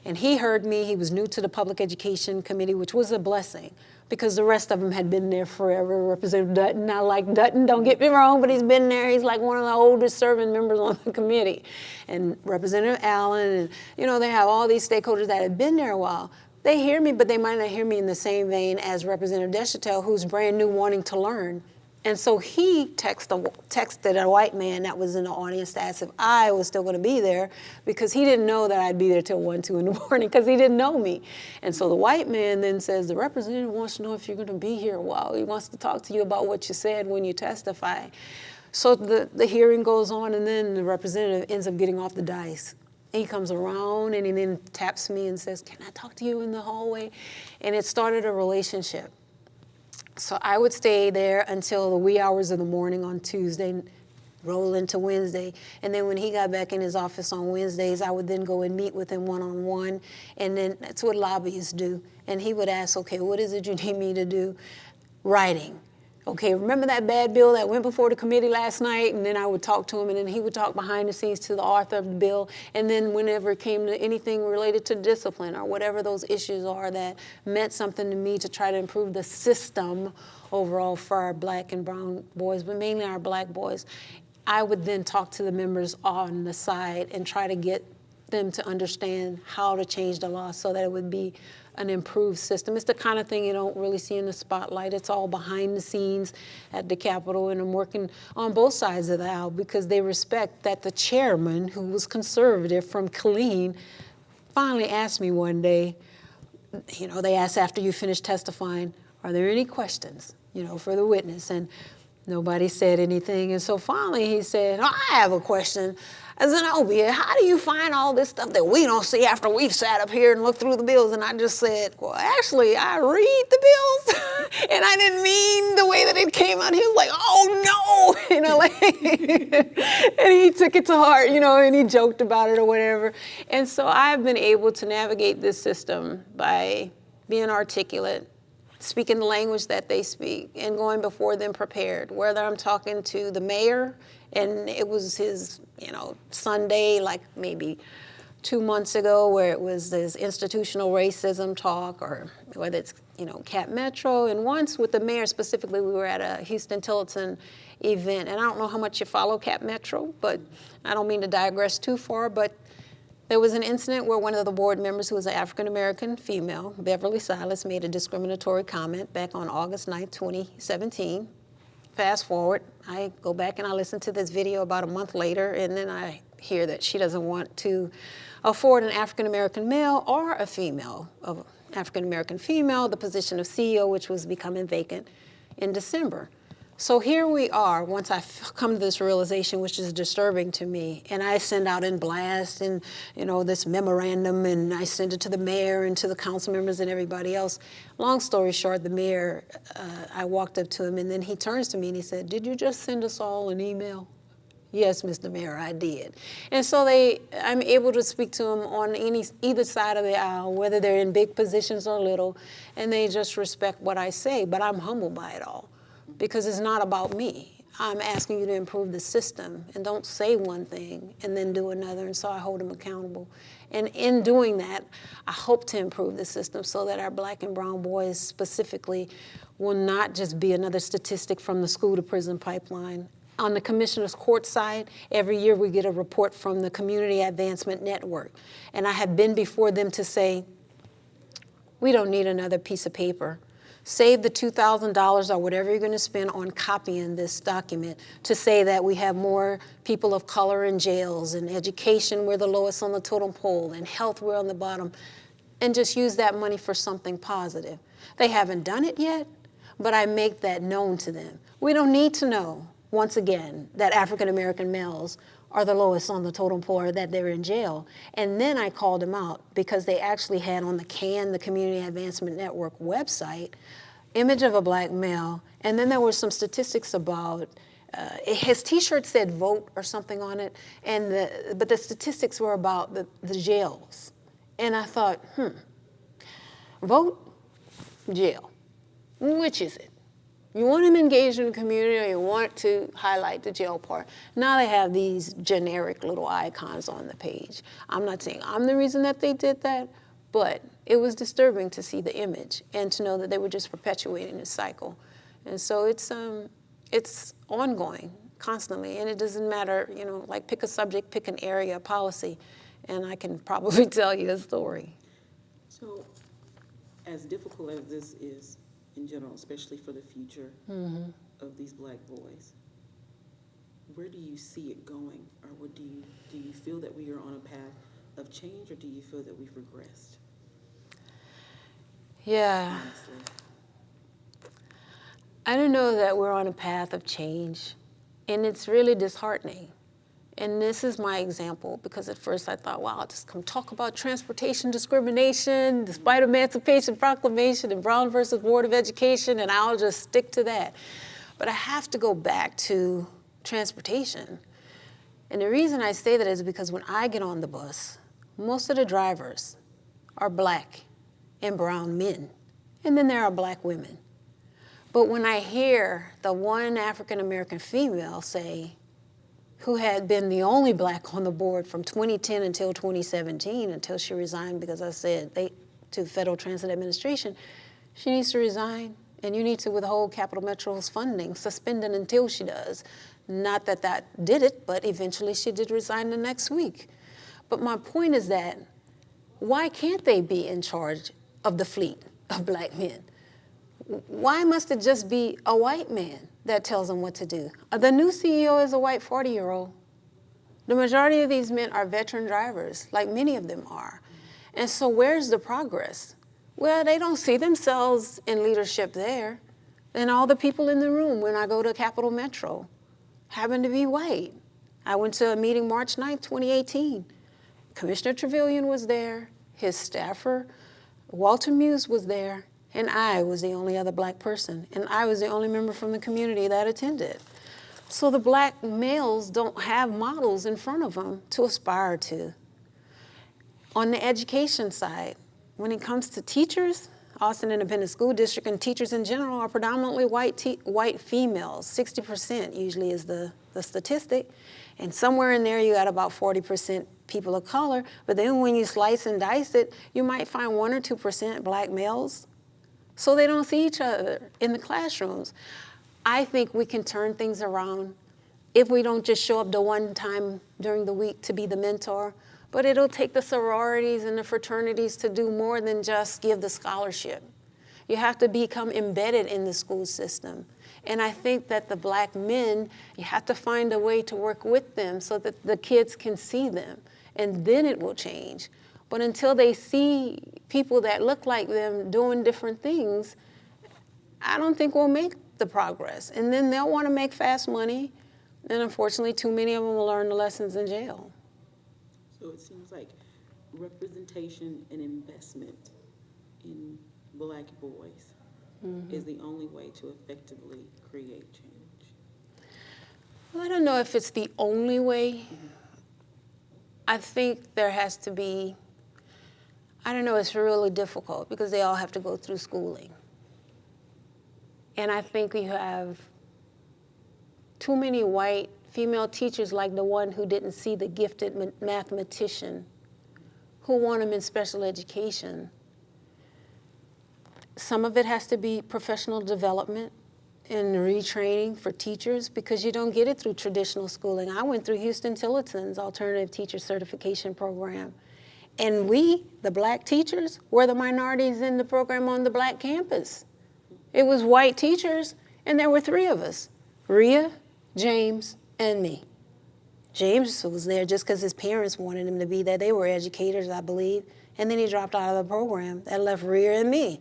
and he heard me. He was new to the Public Education Committee, which was a blessing because the rest of them had been there forever. Representative Dutton, I like Dutton, don't get me wrong, but he's been there. He's like one of the oldest serving members on the committee. And Representative Allen, and you know, they have all these stakeholders that have been there a while. They hear me, but they might not hear me in the same vein as Representative Deschantel, who's brand new wanting to learn. And so he texted a white man that was in the audience to ask if I was still going to be there because he didn't know that I'd be there till 1, 2 in the morning because he didn't know me. And so the white man then says, the representative wants to know if you're going to be here a while. He wants to talk to you about what you said when you testify. So the hearing goes on, and then the representative ends up getting off the dais. He comes around and he then taps me and says, can I talk to you in the hallway? And it started a relationship. So I would stay there until the wee hours of the morning on Tuesday, roll into Wednesday. And then when he got back in his office on Wednesdays, I would then go and meet with him one-on-one. And then that's what lobbyists do. And he would ask, okay, what is it you need me to do? Writing. Okay, remember that bad bill that went before the committee last night? And then I would talk to him, and then he would talk behind the scenes to the author of the bill. And then whenever it came to anything related to discipline or whatever those issues are that meant something to me to try to improve the system overall for our black and brown boys, but mainly our black boys, I would then talk to the members on the side and try to get them to understand how to change the law so that it would be an improved system. It's the kind of thing you don't really see in the spotlight. It's all behind the scenes at the Capitol, and I'm working on both sides of the aisle because they respect that the chairman, who was conservative from Killeen, finally asked me one day, you know, they asked after you finish testifying, are there any questions, you know, for the witness? And nobody said anything. And so finally he said, oh, I have a question. Zenobia, how do you find all this stuff that we don't see after we've sat up here and looked through the bills? And I just said, well, actually, I read the bills, and I didn't mean the way that it came out. He was like, oh, no, and he took it to heart, and he joked about it or whatever. And so I've been able to navigate this system by being articulate, speaking the language that they speak, and going before them prepared, whether I'm talking to the mayor, and it was his, Sunday, like maybe 2 months ago, where it was this institutional racism talk, or whether it's, Cap Metro. And once with the mayor specifically, we were at a Houston-Tilton event, and I don't know how much you follow Cap Metro, but I don't mean to digress too far, but there was an incident where one of the board members, who was an African-American female, Beverly Silas, made a discriminatory comment back on August 9th, 2017. Fast forward, I go back and I listen to this video about a month later, and then I hear that she doesn't want to afford an African-American male or a female, of African-American female, the position of CEO, which was becoming vacant in December. So here we are, once I've come to this realization, which is disturbing to me, and I send out in blast and, this memorandum, and I send it to the mayor and to the council members and everybody else. Long story short, the mayor, I walked up to him, and then he turns to me and he said, "Did you just send us all an email?" "Yes, Mr. Mayor, I did." And so I'm able to speak to them on either side of the aisle, whether they're in big positions or little, and they just respect what I say, but I'm humbled by it all. Because it's not about me. I'm asking you to improve the system, and don't say one thing and then do another, and so I hold them accountable. And in doing that, I hope to improve the system so that our black and brown boys specifically will not just be another statistic from the school to prison pipeline. On the commissioner's court side, every year we get a report from the Community Advancement Network, and I have been before them to say, we don't need another piece of paper. Save the $2,000 or whatever you're going to spend on copying this document to say that we have more people of color in jails, and education, we're the lowest on the totem pole, and health, we're on the bottom, and just use that money for something positive. They haven't done it yet, but I make that known to them. We don't need to know, once again, that African-American males are the lowest on the totem pole, or that they're in jail. And then I called them out because they actually had on the CAN, the Community Advancement Network website, image of a black male, and then there were some statistics about, his t-shirt said vote or something on it, but the statistics were about the jails. And I thought, vote, jail, which is it? You want them engaged in the community, or you want to highlight the jail part? Now they have these generic little icons on the page. I'm not saying I'm the reason that they did that, but it was disturbing to see the image and to know that they were just perpetuating this cycle. And so it's ongoing, constantly, and it doesn't matter, like pick a subject, pick an area, a policy, and I can probably tell you a story. So, as difficult as this is, in general, especially for the future of these black boys, where do you see it going? Or what do you feel that we are on a path of change, or do you feel that we've regressed? Yeah. Honestly. I don't know that we're on a path of change, and it's really disheartening. And this is my example, because at first I thought, wow, I'll just come talk about transportation discrimination, despite Emancipation Proclamation and Brown versus Board of Education, and I'll just stick to that. But I have to go back to transportation. And the reason I say that is because when I get on the bus, most of the drivers are black and brown men, and then there are black women. But when I hear the one African-American female say, who had been the only black on the board from 2010 until 2017, until she resigned because I said to Federal Transit Administration, she needs to resign, and you need to withhold Capital Metro's funding, suspend it until she does. Not that that did it, but eventually she did resign the next week. But my point is that, why can't they be in charge of the fleet of black men? Why must it just be a white man that tells them what to do? The new CEO is a white 40-year-old. The majority of these men are veteran drivers, like many of them are. And so where's the progress? Well, they don't see themselves in leadership there. And all the people in the room when I go to Capital Metro happen to be white. I went to a meeting March 9th, 2018. Commissioner Trevelyan was there, his staffer, Walter Muse was there, and I was the only other black person, and I was the only member from the community that attended. So the black males don't have models in front of them to aspire to. On the education side, when it comes to teachers, Austin Independent School District and teachers in general are predominantly white females. 60% usually is the statistic. And somewhere in there you got about 40% people of color. But then when you slice and dice it, you might find 1 or 2% black males. So they don't see each other in the classrooms. I think we can turn things around if we don't just show up the one time during the week to be the mentor, but it'll take the sororities and the fraternities to do more than just give the scholarship. You have to become embedded in the school system. And I think that the black men, you have to find a way to work with them so that the kids can see them, and then it will change. But until they see people that look like them doing different things, I don't think we'll make the progress. And then they'll want to make fast money, and unfortunately too many of them will learn the lessons in jail. So it seems like representation and investment in black boys is the only way to effectively create change. Well, I don't know if it's the only way. I think there has to be, I don't know, it's really difficult because they all have to go through schooling. And I think you have too many white female teachers like the one who didn't see the gifted mathematician, who want them in special education. Some of it has to be professional development and retraining for teachers because you don't get it through traditional schooling. I went through Houston Tillotson's alternative teacher certification program. And we, the black teachers, were the minorities in the program on the black campus. It was white teachers, and there were 3 of us, Rhea, James, and me. James was there just because his parents wanted him to be there. They were educators, I believe. And then he dropped out of the program. That left Rhea and me.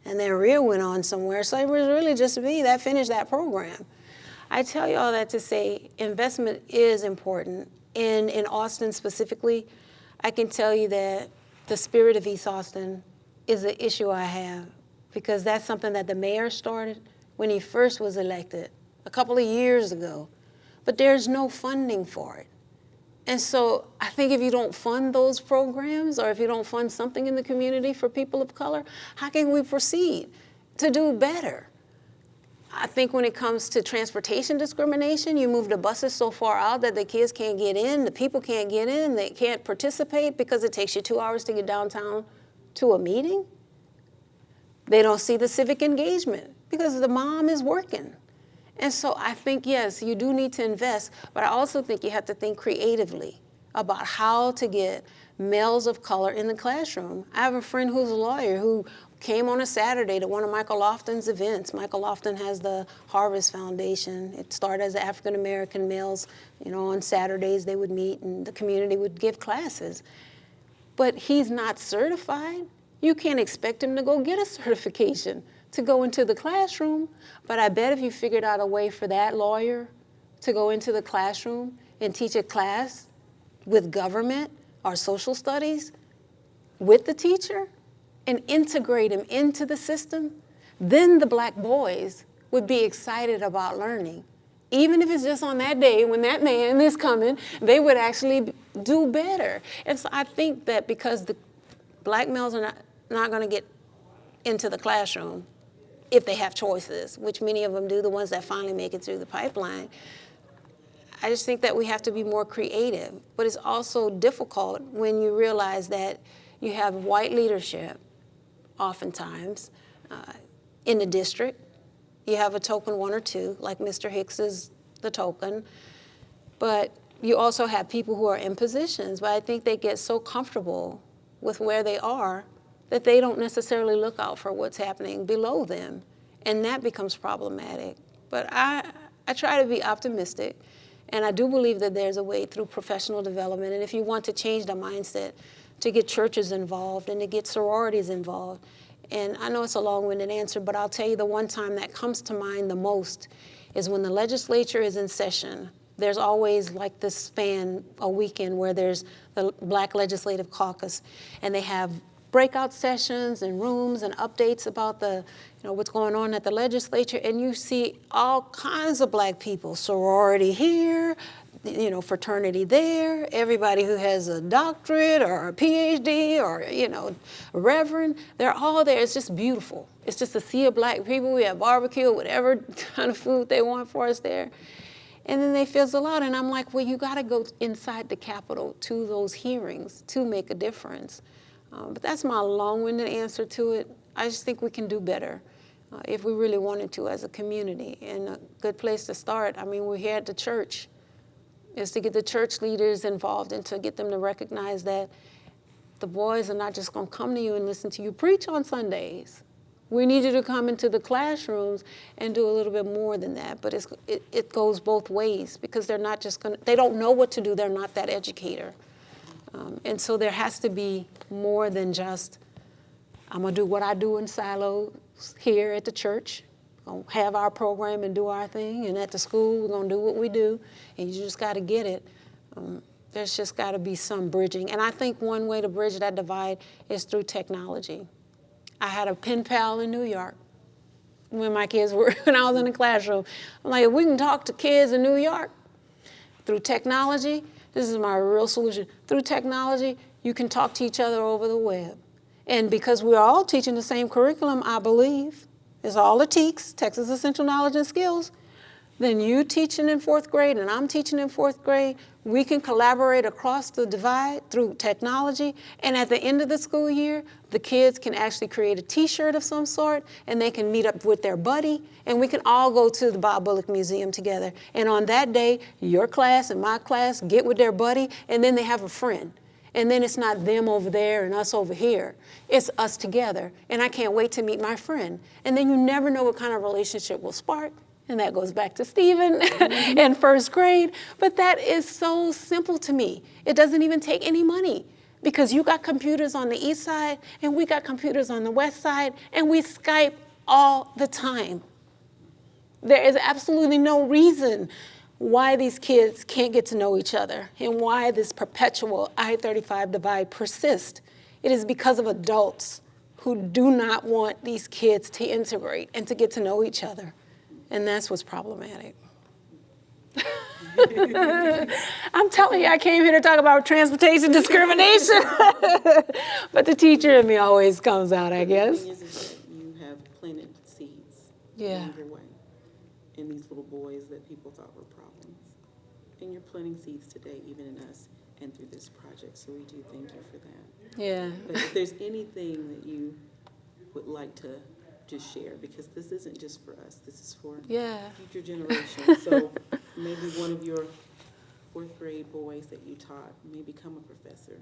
And then Rhea went on somewhere. So it was really just me that finished that program. I tell you all that to say investment is important. And in Austin specifically, I can tell you that the spirit of East Austin is an issue I have because that's something that the mayor started when he first was elected a couple of years ago. But there's no funding for it. And so I think if you don't fund those programs or if you don't fund something in the community for people of color, how can we proceed to do better? I think when it comes to transportation discrimination, you move the buses so far out that the kids can't get in, the people can't get in, they can't participate because it takes you 2 hours to get downtown to a meeting. They don't see the civic engagement because the mom is working. And so I think, yes, you do need to invest, but I also think you have to think creatively about how to get males of color in the classroom. I have a friend who's a lawyer who came on a Saturday to one of Michael Lofton's events. Michael Lofton has the Harvest Foundation. It started as African-American males. You know, on Saturdays they would meet and the community would give classes. But he's not certified. You can't expect him to go get a certification to go into the classroom, but I bet if you figured out a way for that lawyer to go into the classroom and teach a class with government or social studies with the teacher and integrate him into the system, then the black boys would be excited about learning. Even if it's just on that day when that man is coming, they would actually do better. And so I think that because the black males are not going to get into the classroom, if they have choices, which many of them do, the ones that finally make it through the pipeline. I just think that we have to be more creative. But it's also difficult when you realize that you have white leadership, oftentimes, in the district. You have a token 1 or 2, like Mr. Hicks is the token. But you also have people who are in positions, but I think they get so comfortable with where they are that they don't necessarily look out for what's happening below them. And that becomes problematic. But I try to be optimistic, and I do believe that there's a way through professional development. And if you want to change the mindset, to get churches involved and to get sororities involved. And I know it's a long-winded answer, but I'll tell you the one time that comes to mind the most is when the legislature is in session There's always like this span, a weekend where there's the Black Legislative Caucus, and they have breakout sessions and rooms and updates about what's going on at the legislature, and you see all kinds of Black people, sorority here, fraternity there, everybody who has a doctorate or a PhD or, a reverend, they're all there. It's just beautiful. It's just a sea of Black people. We have barbecue, whatever kind of food they want for us there. And then they fizzle out, and I'm like, well, you gotta go inside the Capitol to those hearings to make a difference. But that's my long-winded answer to it. I just think we can do better if we really wanted to as a community. And a good place to start, we're here at the church, is to get the church leaders involved and to get them to recognize that the boys are not just gonna come to you and listen to you preach on Sundays. We need you to come into the classrooms and do a little bit more than that. But it goes both ways, because they're not just they don't know what to do, they're not that educator. And so there has to be more than just, I'm gonna do what I do in silos here at the church, gonna have our program and do our thing, and at the school, we're gonna do what we do, and you just gotta get it. There's just gotta be some bridging. And I think one way to bridge that divide is through technology. I had a pen pal in New York when my kids were, when I was in the classroom. I'm like, if we can talk to kids in New York through technology, this is my real solution. Through technology, you can talk to each other over the web. And because we're all teaching the same curriculum, I believe, it's all the TEKS, Texas Essential Knowledge and Skills, then you teaching in 4th grade and I'm teaching in 4th grade, we can collaborate across the divide through technology. And at the end of the school year, the kids can actually create a t-shirt of some sort, and they can meet up with their buddy, and we can all go to the Bob Bullock Museum together. And on that day, your class and my class get with their buddy, and then they have a friend. And then it's not them over there and us over here. It's us together. And I can't wait to meet my friend. And then you never know what kind of relationship will spark. And that goes back to Stephen in 1st grade. But that is so simple to me. It doesn't even take any money, because you got computers on the east side and we got computers on the west side, and we Skype all the time. There is absolutely no reason why these kids can't get to know each other and why this perpetual I-35 divide persists. It is because of adults who do not want these kids to integrate and to get to know each other. And that's what's problematic. I'm telling you, I came here to talk about transportation discrimination. But the teacher in me always comes out, I guess. The thing is that you have planted seeds Yeah. along your way in these little boys that people thought were problems. And you're planting seeds today, even in us, and through this project. So we do thank you for that. Yeah. But if there's anything that you would like to just share, because this isn't just for us, this is for future generations. So maybe one of your 4th grade boys that you taught may become a professor,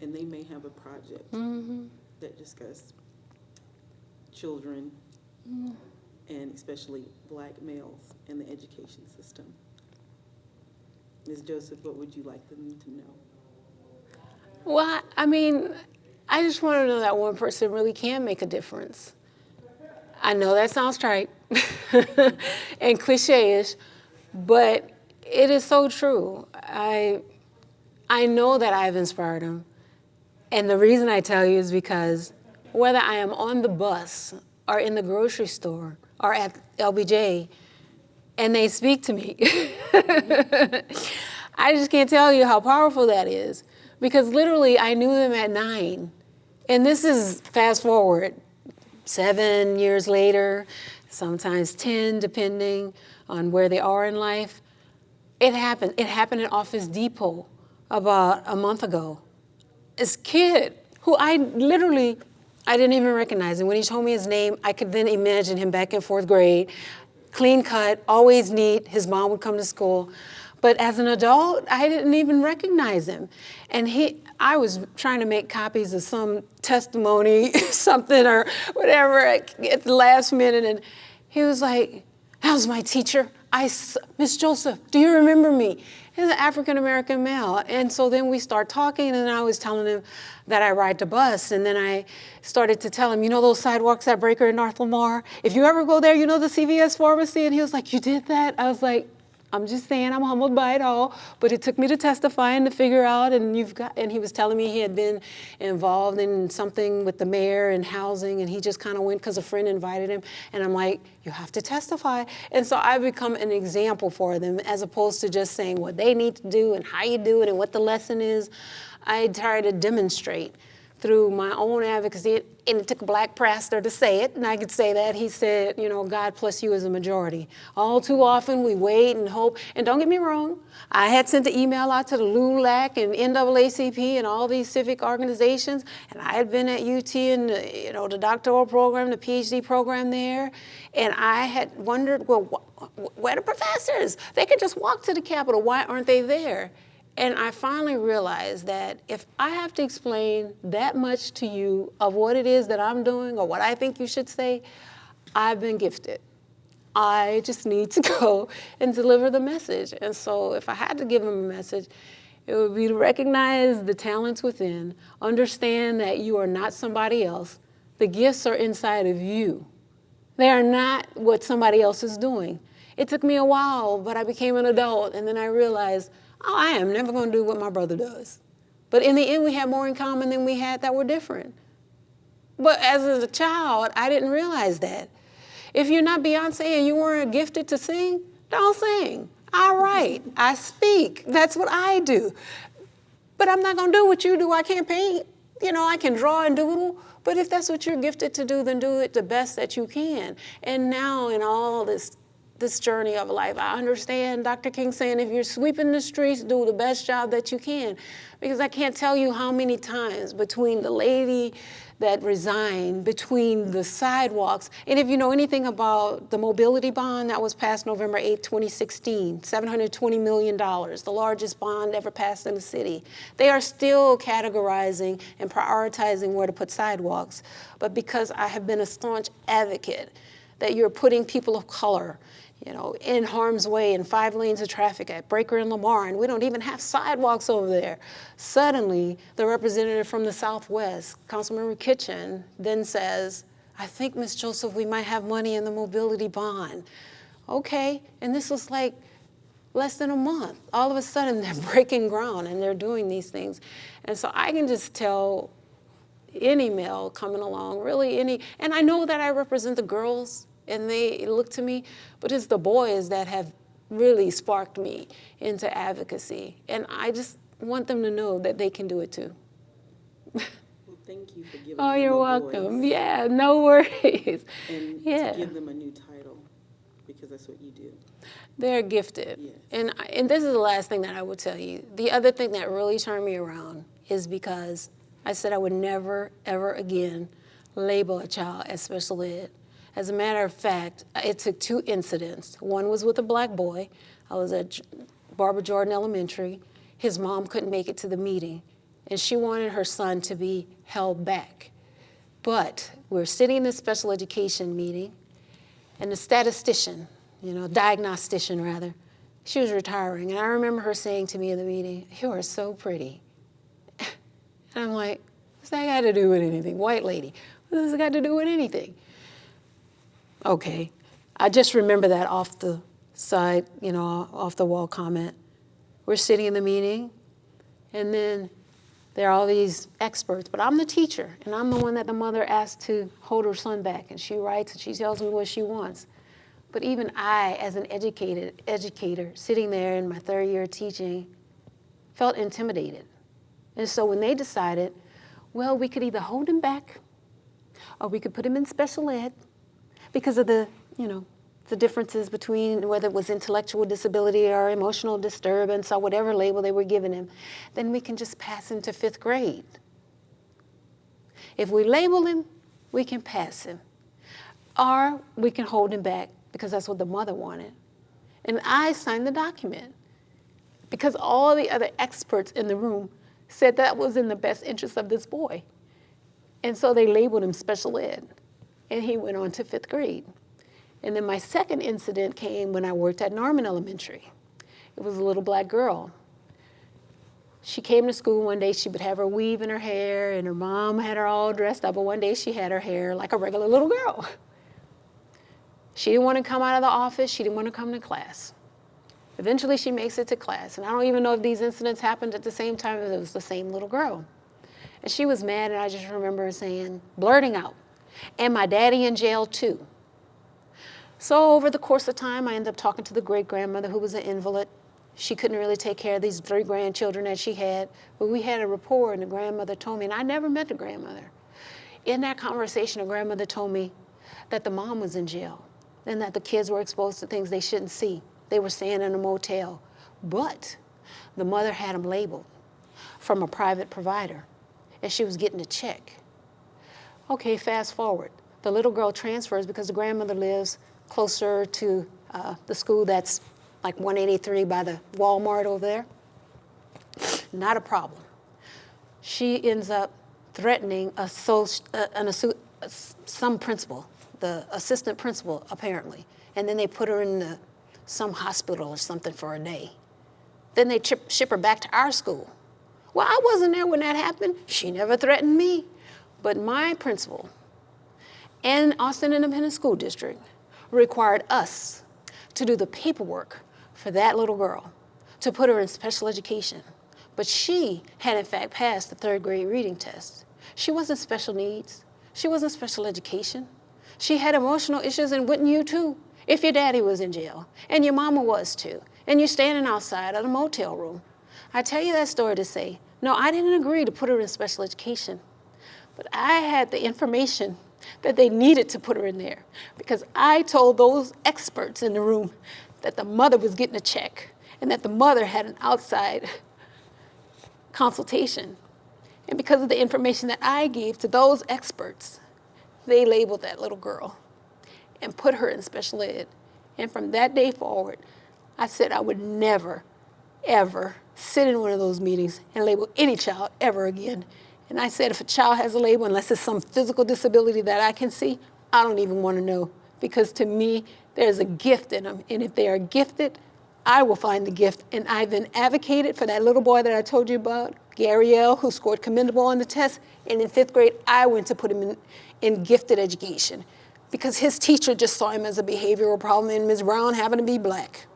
and they may have a project that discuss children and especially Black males in the education system. Ms. Joseph, what would you like them to know? Well, I just want to know that one person really can make a difference. I know that sounds trite and cliche-ish, but it is so true. I know that I've inspired them. And the reason I tell you is because whether I am on the bus or in the grocery store or at LBJ, and they speak to me, I just can't tell you how powerful that is. Because literally, I knew them at 9. And this is fast forward 7 years later, sometimes 10, depending on where they are in life. It happened. It happened at Office Depot about a month ago. This kid who I didn't even recognize him. When he told me his name, I could then imagine him back in 4th grade, clean cut, always neat. His mom would come to school. But as an adult, I didn't even recognize him. And I was trying to make copies of some testimony, something or whatever at the last minute. And he was like, "That was my teacher. Miss Joseph, do you remember me?" He's an African-American male. And so then we start talking, and I was telling him that I ride the bus. And then I started to tell him, those sidewalks at Breaker in North Lamar? If you ever go there, the CVS pharmacy? And he was like, "You did that?" I was like, I'm just saying I'm humbled by it all, but it took me to testify and to figure out, and he was telling me he had been involved in something with the mayor and housing, and he just kind of went because a friend invited him, and I'm like, you have to testify. And so I become an example for them as opposed to just saying what they need to do and how you do it and what the lesson is. I try to demonstrate through my own advocacy, and it took a black pastor to say it, and I could say that. He said, God plus you is a majority. All too often we wait and hope, and don't get me wrong, I had sent an email out to the LULAC and NAACP and all these civic organizations, and I had been at UT in the doctoral program, the PhD program there, and I had wondered, well, where are the professors? They could just walk to the Capitol. Why aren't they there? And I finally realized that if I have to explain that much to you of what it is that I'm doing or what I think you should say, I've been gifted. I just need to go and deliver the message. And so if I had to give them a message, it would be to recognize the talents within, understand that you are not somebody else. The gifts are inside of you. They are not what somebody else is doing. It took me a while, but I became an adult, and then I realized, I am never going to do what my brother does. But in the end, we had more in common than we had that were different. But as a child, I didn't realize that. If you're not Beyonce and you weren't gifted to sing, don't sing. I write, I speak. That's what I do. But I'm not going to do what you do. I can't paint. I can draw and doodle. But if that's what you're gifted to do, then do it the best that you can. And now in all this journey of life, I understand Dr. King saying if you're sweeping the streets, do the best job that you can. Because I can't tell you how many times between the lady that resigned, between the sidewalks, and if you know anything about the mobility bond that was passed November 8, 2016, $720 million, the largest bond ever passed in the city. They are still categorizing and prioritizing where to put sidewalks. But because I have been a staunch advocate that you're putting people of color in harm's way in 5 lanes of traffic at Breaker and Lamar, and we don't even have sidewalks over there. Suddenly, the representative from the Southwest, Councilmember Kitchen, then says, I think, Ms. Joseph, we might have money in the mobility bond. Okay, and this was like less than a month. All of a sudden, they're breaking ground and they're doing these things. And so I can just tell any male coming along, really and I know that I represent the girls, and they look to me, but it's the boys that have really sparked me into advocacy. And I just want them to know that they can do it too. Well, thank you for giving Oh, them you're a welcome. voice. Yeah, no worries. And Yeah. to give them a new title, because that's what you do. They're gifted. Yes. And this is the last thing that I will tell you. The other thing that really turned me around is because I said I would never, ever again label a child as special ed. As a matter of fact, it took 2 incidents. One was with a black boy. I was at Barbara Jordan Elementary. His mom couldn't make it to the meeting, and she wanted her son to be held back. But we're sitting in this special education meeting, and the statistician, diagnostician rather, she was retiring. And I remember her saying to me in the meeting, you are so pretty. And I'm like, what's that got to do with anything? White lady, what does it got to do with anything? Okay, I just remember that off the side, off the wall comment. We're sitting in the meeting, and then there are all these experts, but I'm the teacher, and I'm the one that the mother asked to hold her son back, and she writes and she tells me what she wants. But even I, as an educator, sitting there in my 3rd year teaching, felt intimidated. And so when they decided, well, we could either hold him back, or we could put him in special ed, because of the differences between whether it was intellectual disability or emotional disturbance or whatever label they were giving him, then we can just pass him to 5th grade. If we label him, we can pass him. Or we can hold him back because that's what the mother wanted. And I signed the document because all the other experts in the room said that was in the best interest of this boy. And so they labeled him special ed. And he went on to 5th grade. And then my second incident came when I worked at Norman Elementary. It was a little black girl. She came to school one day, she would have her weave in her hair, and her mom had her all dressed up, but one day she had her hair like a regular little girl. She didn't want to come out of the office, she didn't want to come to class. Eventually she makes it to class. And I don't even know if these incidents happened at the same time, but it was the same little girl. And she was mad, and I just remember her saying, blurting out, and my daddy in jail too. So over the course of time, I ended up talking to the great-grandmother who was an invalid. She couldn't really take care of these 3 grandchildren that she had, but we had a rapport, and the grandmother told me, and I never met the grandmother. In that conversation, the grandmother told me that the mom was in jail and that the kids were exposed to things they shouldn't see. They were staying in a motel, but the mother had them labeled from a private provider, and she was getting a check. Okay, fast forward. The little girl transfers because the grandmother lives closer to the school that's like 183 by the Walmart over there. Not a problem. She ends up threatening some principal, the assistant principal apparently, and then they put her in some hospital or something for a day. Then they ship her back to our school. Well, I wasn't there when that happened. She never threatened me. But my principal and Austin Independent School District required us to do the paperwork for that little girl, to put her in special education. But she had in fact passed the 3rd grade reading test. She wasn't special needs. She wasn't special education. She had emotional issues, and wouldn't you too, if your daddy was in jail, and your mama was too, and you're standing outside of the motel room. I tell you that story to say, no, I didn't agree to put her in special education, but I had the information that they needed to put her in there because I told those experts in the room that the mother was getting a check and that the mother had an outside consultation. And because of the information that I gave to those experts, they labeled that little girl and put her in special ed. And from that day forward, I said I would never, ever sit in one of those meetings and label any child ever again. And I said, if a child has a label, unless it's some physical disability that I can see, I don't even want to know. Because to me, there's a gift in them. And if they are gifted, I will find the gift. And I then advocated for that little boy that I told you about, Gary L., who scored commendable on the test. And in 5th grade, I went to put him in gifted education because his teacher just saw him as a behavioral problem and Ms. Brown happened to be black.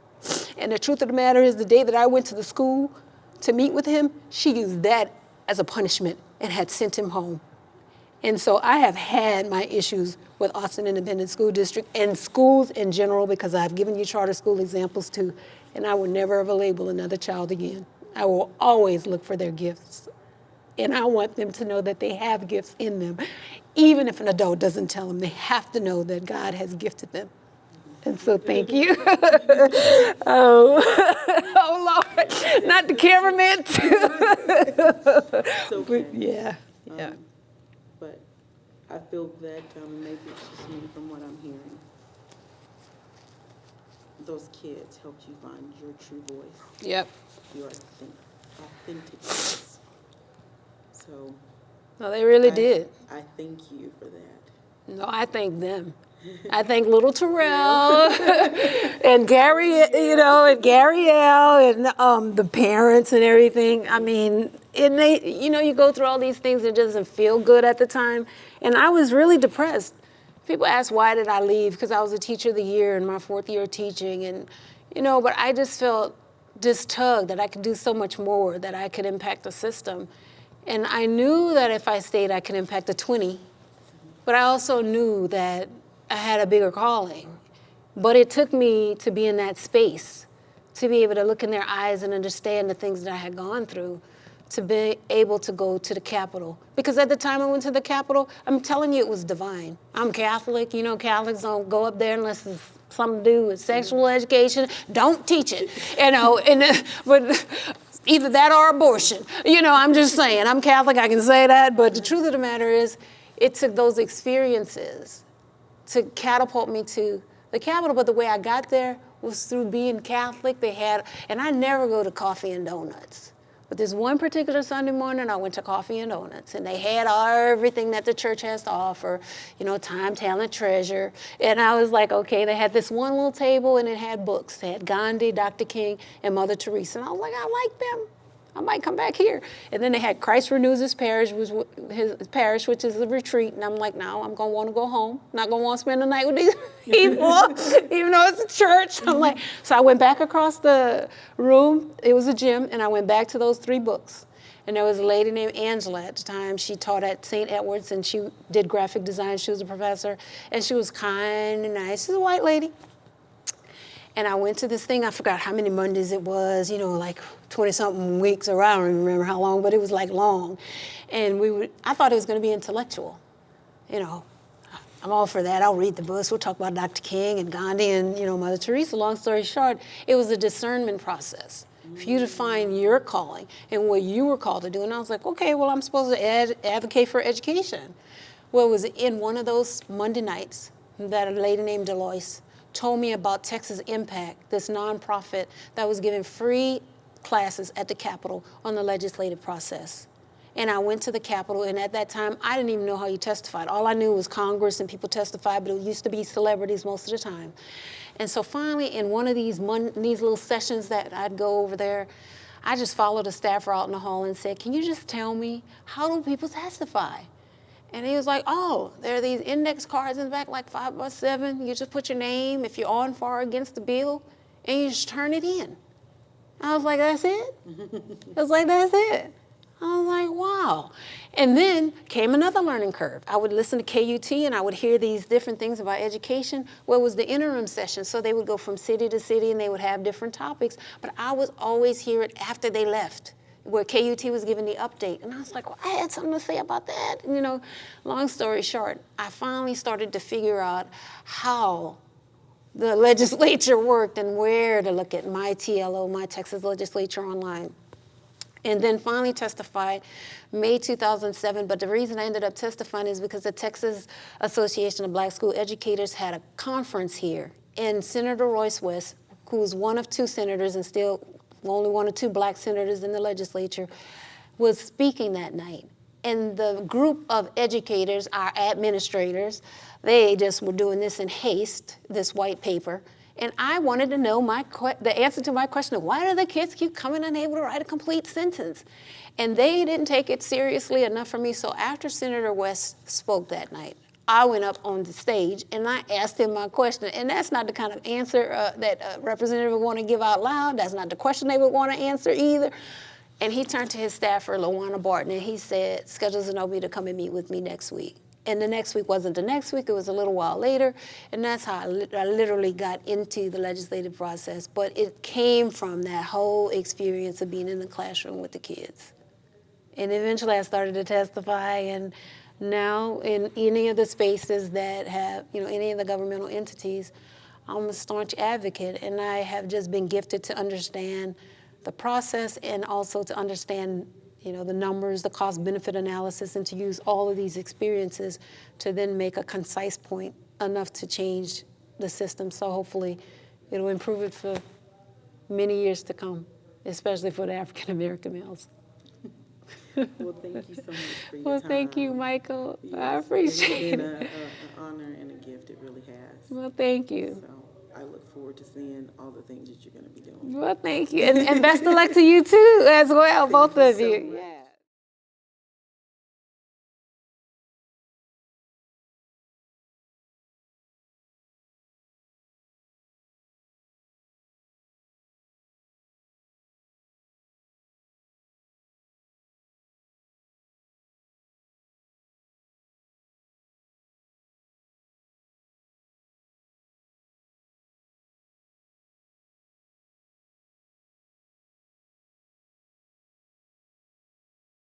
And the truth of the matter is the day that I went to the school to meet with him, she used that as a punishment and had sent him home. And so I have had my issues with Austin Independent School District and schools in general because I've given you charter school examples too, and I will never ever label another child again. I will always look for their gifts. And I want them to know that they have gifts in them. Even if an adult doesn't tell them, they have to know that God has gifted them. And so thank you. Oh Lord, not the cameraman too. It's okay. But yeah. But I feel that maybe it's just me from what I'm hearing. Those kids helped you find your true voice, Yep. your authentic voice. So No, they really did. I thank you for that. No, I thank them. I thank little Terrell and Gary, and Gary L. and the parents and everything. I mean, and they, you go through all these things, it doesn't feel good at the time. And I was really depressed. People ask, why did I leave? Because I was a teacher of the year in my 4th year of teaching. And, but I just felt this tug that I could do so much more, that I could impact the system. And I knew that if I stayed, I could impact the 20. But I also knew that I had a bigger calling. But it took me to be in that space, to be able to look in their eyes and understand the things that I had gone through, to be able to go to the Capitol. Because at the time I went to the Capitol, I'm telling you, it was divine. I'm Catholic. Catholics don't go up there unless it's something to do with sexual education. Don't teach it, but either that or abortion. I'm just saying, I'm Catholic, I can say that. But the truth of the matter is, it took those experiences to catapult me to the Capitol, but the way I got there was through being Catholic. And I never go to coffee and donuts. But this one particular Sunday morning, I went to Coffee and Donuts, and they had everything that the church has to offer, time, talent, treasure. And I was like, okay, they had this one little table, and it had books. They had Gandhi, Dr. King, and Mother Teresa. And I was like, I like them. I might come back here. And then they had Christ Renews His Parish, which is a retreat. And I'm like, no, I'm going to want to go home. Not going to want to spend the night with these people, even though it's a church. I'm like, so I went back across the room. It was a gym, and I went back to those 3 books. And there was a lady named Angela at the time. She taught at St. Edward's, and she did graphic design. She was a professor, and she was kind and nice. She's a white lady. And I went to this thing. I forgot how many Mondays it was, like 20-something weeks, or I don't even remember how long, but it was like long. And I thought it was going to be intellectual. I'm all for that. I'll read the books. We'll talk about Dr. King and Gandhi and, Mother Teresa. Long story short, it was a discernment process for you to find your calling and what you were called to do. And I was like, okay, well, I'm supposed to advocate for education. Well, it was in one of those Monday nights that a lady named Deloise told me about Texas Impact, this nonprofit that was giving free classes at the Capitol on the legislative process. And I went to the Capitol, and at that time, I didn't even know how you testified. All I knew was Congress and people testified, but it used to be celebrities most of the time. And so finally, in one of these little sessions that I'd go over there, I just followed a staffer out in the hall and said, can you just tell me, how do people testify? And he was like, oh, there are these index cards in the back, like 5x7. You just put your name, if you're on, for, or against the bill, and you just turn it in. I was like, that's it? I was like, that's it. I was like, wow. And then came another learning curve. I would listen to KUT and I would hear these different things about education. Well, it was the interim session, so they would go from city to city and they would have different topics. But I would always hear it after they left, where KUT was giving the update. And I was like, well, I had something to say about that. And, long story short, I finally started to figure out how the legislature worked and where to look at my TLO, my Texas Legislature Online. And then finally testified May 2007. But the reason I ended up testifying is because the Texas Association of Black School Educators had a conference here. And Senator Royce West, who was one of 2 senators and still only 1 or 2 black senators in the legislature, was speaking that night. And the group of educators, our administrators, they just were doing this in haste, this white paper. And I wanted to know the answer to my question of why do the kids keep coming unable to write a complete sentence? And they didn't take it seriously enough for me. So after Senator West spoke that night, I went up on the stage and I asked him my question. And that's not the kind of answer that a representative would want to give out loud. That's not the question they would want to answer either. And he turned to his staffer, LaWanna Barton, and he said, schedule Zenobia to come and meet with me next week. And the next week wasn't the next week, it was a little while later. And that's how I literally got into the legislative process. But it came from that whole experience of being in the classroom with the kids. And eventually I started to testify, and now in any of the spaces that have, any of the governmental entities, I'm a staunch advocate, and I have just been gifted to understand the process and also to understand the numbers, the cost-benefit analysis, and to use all of these experiences to then make a concise point enough to change the system. So hopefully it'll improve it for many years to come, especially for the African-American males. Well, thank you so much for your time. Well, thank you, Michael. Yes, I appreciate it. it. An honor and a gift, it really has. Well, thank you. So I look forward to seeing all the things that you're going to be doing. Well, thank you. And best of luck to you, too, as well, both of you. So much. Yeah.